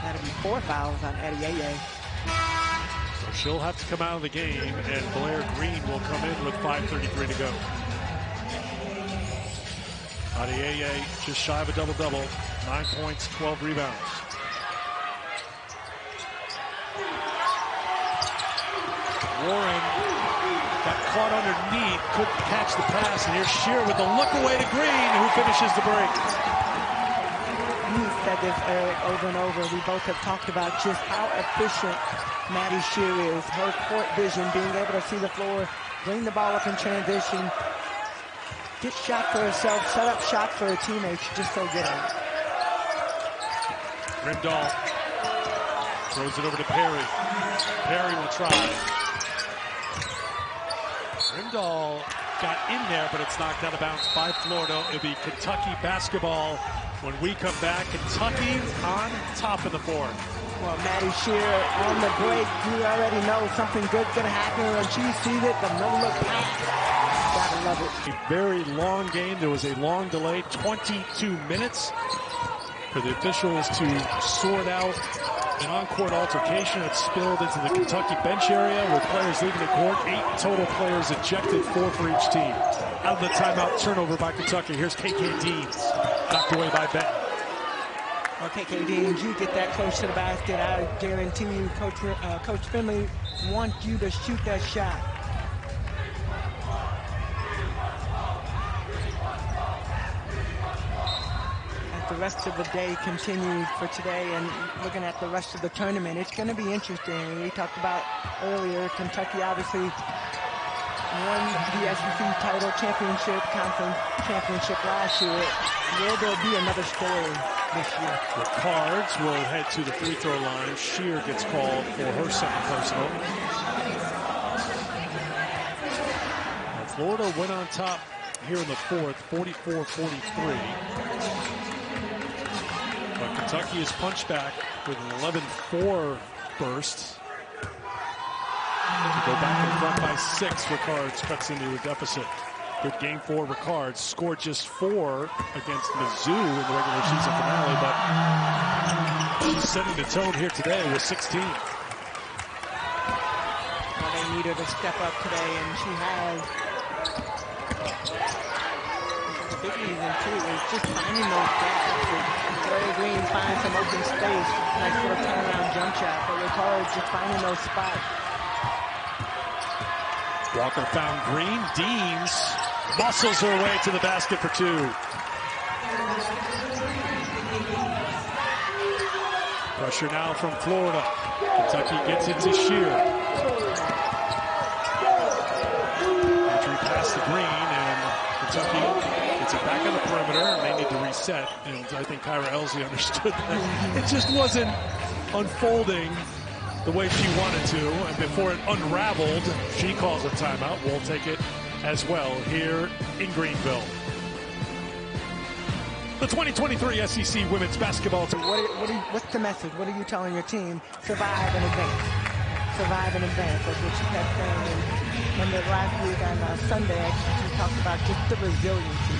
That'll be 4 fouls on Adeyeye. So she'll have to come out of the game, and Blair Green will come in with 5:33 to go. Adeyeye just shy of a double-double, 9 points, 12 rebounds. Warren got caught underneath, couldn't catch the pass, and here's Shear with the look away to Green, who finishes the break. You said this, Eric, over and over. We both have talked about just how efficient Maddie Shear is. Her court vision, being able to see the floor, bring the ball up in transition, get shot for herself, set up shot for her teammates. Just so good at it. Rimdahl throws it over to Perry. Perry will try. Rimdahl got in there, but it's knocked out of bounds by Florida. It'll be Kentucky basketball when we come back. Kentucky on top of the board. Well, Maddie Shear on the break. You already know something good's going to happen when she sees it. The no-look pass. Gotta love it. A very long game. There was a long delay, 22 minutes, for the officials to sort out an on-court altercation that spilled into the Kentucky bench area with players leaving the court. 8 total players ejected, 4 for each team. Out of the timeout, turnover by Kentucky. Here's KK Deans, knocked away by Benton. Well, KK Deans, you get that close to the basket, I guarantee you Coach Finley wants you to shoot that shot. As the rest of the day continues for today and looking at the rest of the tournament, it's going to be interesting. We talked about earlier, Kentucky obviously won the SEC title championship, conference championship last year. Will there be another story this year? Ricards will head to the free throw line. Shear gets called for her second personal. Now, Florida went on top here in the fourth, 44-43. But Kentucky has punched back with an 11-4 burst. To go back in front by 6, Ricards cuts into a deficit. Good game for Ricards. Scored just 4 against Mizzou in the regular season finale, but she's setting the tone here today with 16. Well, they need her to step up today, and she has. The big reason, too, is just finding those gaps. Larry Green finds some open space. Nice little turnaround jump shot, but Ricards just finding those spots. Walker found Green. Deans muscles her way to the basket for 2. Pressure now from Florida. Kentucky gets it to Shear. Entry past the Green, and Kentucky gets it back on the perimeter, and they need to reset. And I think Kyra Elsie understood that. It just wasn't unfolding the way she wanted to, and before it unraveled, she calls a timeout. We'll take it as well here in Greenville. The 2023 SEC Women's Basketball Team. What's the message? What are you telling your team? Survive and advance. Survive and advance. That's what she kept saying. And the last week on Sunday, she talked about just the resiliency.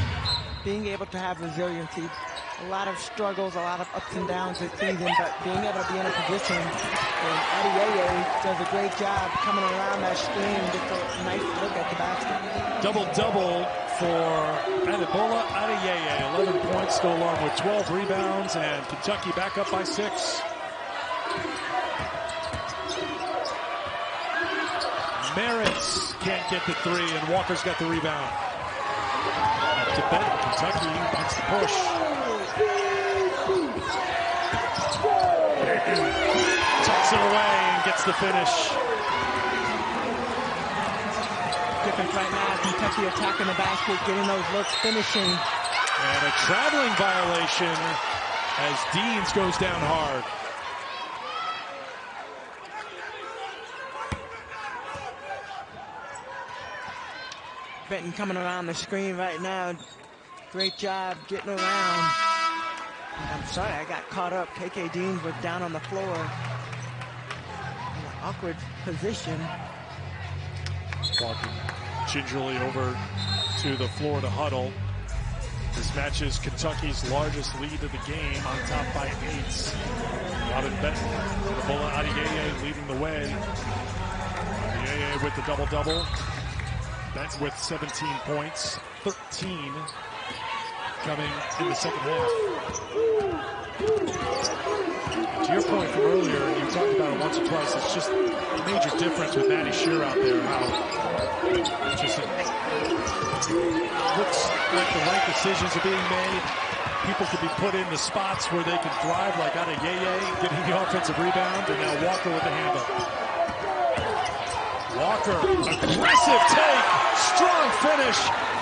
Being able to have resiliency. A lot of struggles, a lot of ups and downs this season, but being able to be in a position, and Adeyeye does a great job coming around that screen, gets a nice look at the basket. Double-double for Adebola Adeyeye. 11 points to go along with 12 rebounds, and Kentucky back up by 6. Merritt's can't get the 3, and Walker's got the rebound. Up to Benton. Kentucky wants to push. Tucks it away and gets the finish. Difference right now, Kentucky attacking the basket, getting those looks, finishing. And a traveling violation as Deans goes down hard. Benton coming around the screen right now. Great job getting around. I'm sorry, I got caught up. KK Deans was down on the floor in an awkward position. Walking gingerly over to the Florida huddle. This matches Kentucky's largest lead of the game, on top by 8. Robin Benton, Adebola Adeyeye leading the way. Adeyeye with the double-double. Benton with 17 points, 13 coming in the second half. To your point from earlier, you talked about it once or twice, it's just a major difference with Maddie Shear out there, how just looks like the right decisions are being made. People could be put into spots where they can thrive, like Adeyeye getting the offensive rebound, and now Walker with the handle. Walker, aggressive take, strong finish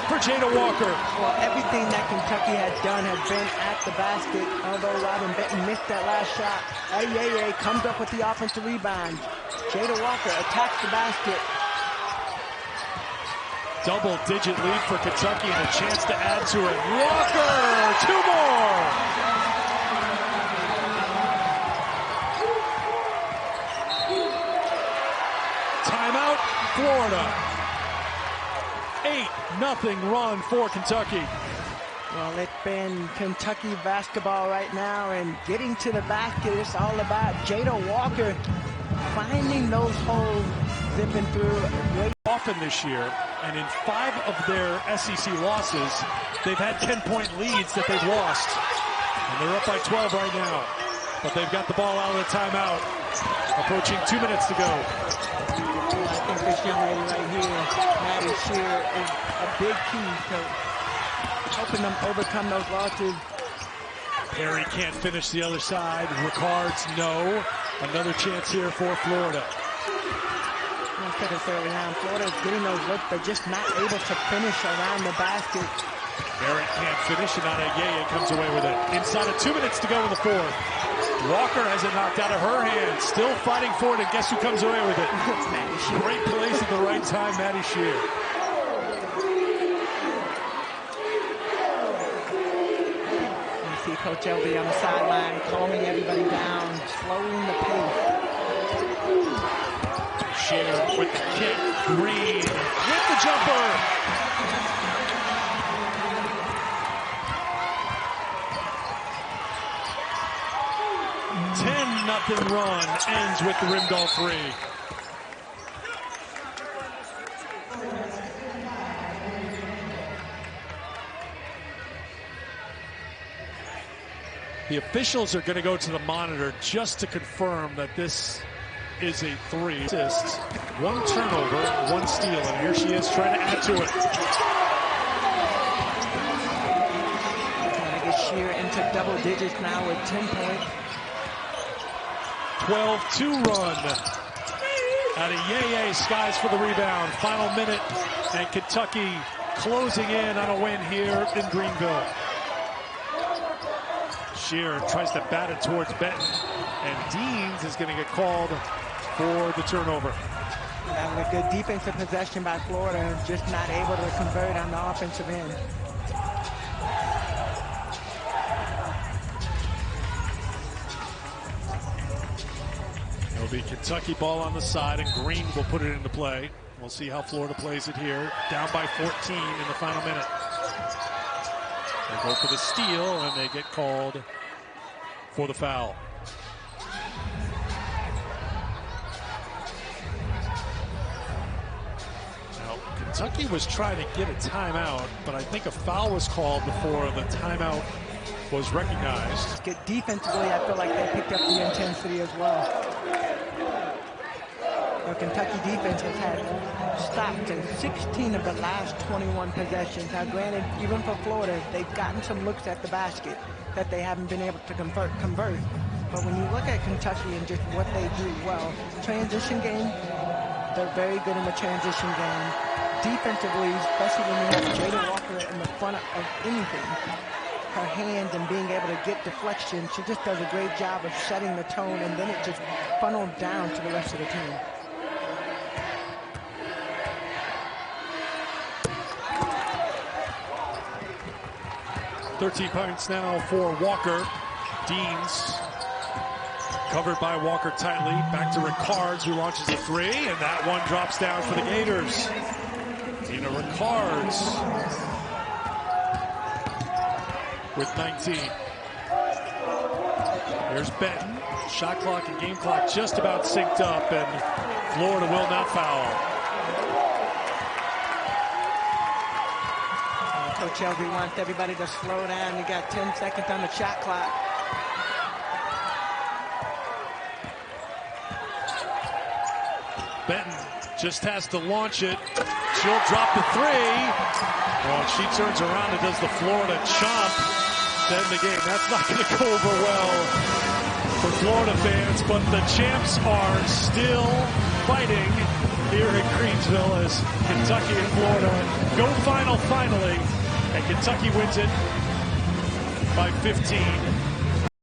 for Jada Walker. Well, everything that Kentucky has done has been at the basket, although Robin Benton missed that last shot. Adeyeye comes up with the offensive rebound. Jada Walker attacks the basket. Double-digit lead for Kentucky and a chance to add to it. Walker, 2 more. Timeout, Florida. 8-0 run for Kentucky. Well, it's been Kentucky basketball right now, and getting to the basket, it's all about Jada Walker finding those holes, zipping through. Often this year, and in 5 of their SEC losses, they've had 10-point leads that they've lost. And they're up by 12 right now. But they've got the ball out of the timeout. Approaching 2 minutes to go. I think this young lady right here, Maddie Shear, is a big key to helping them overcome those losses. Perry can't finish the other side. Ricards, no. Another chance here for Florida. Instead of early on, Florida's getting those looks, but just not able to finish around the basket. Merritt can't finish, and Adeyeye comes away with it. Inside of 2 minutes to go in the fourth. Walker has it knocked out of her hand. Still fighting for it, and guess who comes away with it? Great place at the right time, Maddie Shear. You see Coach Elby on the sideline, calming everybody down, slowing the pace. Shear with the kick. Green with the jumper. Nothing run ends with the Rimdahl 3. The officials are going to go to the monitor just to confirm that this is a 3. Assists, 1 turnover, 1 steal, and here she is trying to add to it. Trying to get Shear into double digits now with 10 points. 12-2 run. Adeyeye skies for the rebound. Final minute, and Kentucky closing in on a win here in Greenville. Shear tries to bat it towards Benton, and Deans is going to get called for the turnover. Having a good defensive possession by Florida, just not able to convert on the offensive end. It'll be Kentucky ball on the side, and Green will put it into play. We'll see how Florida plays it here. Down by 14 in the final minute. They go for the steal, and they get called for the foul. Now, Kentucky was trying to get a timeout, but I think a foul was called before the timeout was recognized. Defensively, I feel like they picked up the intensity as well. The Kentucky defense has had stops in 16 of the last 21 possessions. Now, granted, even for Florida, they've gotten some looks at the basket that they haven't been able to convert. But when you look at Kentucky and just what they do well, transition game, they're very good in the transition game. Defensively, especially when you have Jada Walker in the front of anything, her hands and being able to get deflection, she just does a great job of setting the tone, and then it just funneled down to the rest of the team. $13 points now for Walker. Deans covered by Walker tightly. Back to Ricards, who launches a 3, and that one drops down for the Gators. Tina Ricards with 19. Here's Benton. Shot clock and game clock just about synced up, and Florida will not foul. Coach Elby wants everybody to slow down. You got 10 seconds on the shot clock. Benton just has to launch it. She'll drop the three. Well, she turns around and does the Florida chomp to end the game. That's not going to go over well for Florida fans, but the champs are still fighting here in Greensville as Kentucky and Florida go finally, and Kentucky wins it by 15.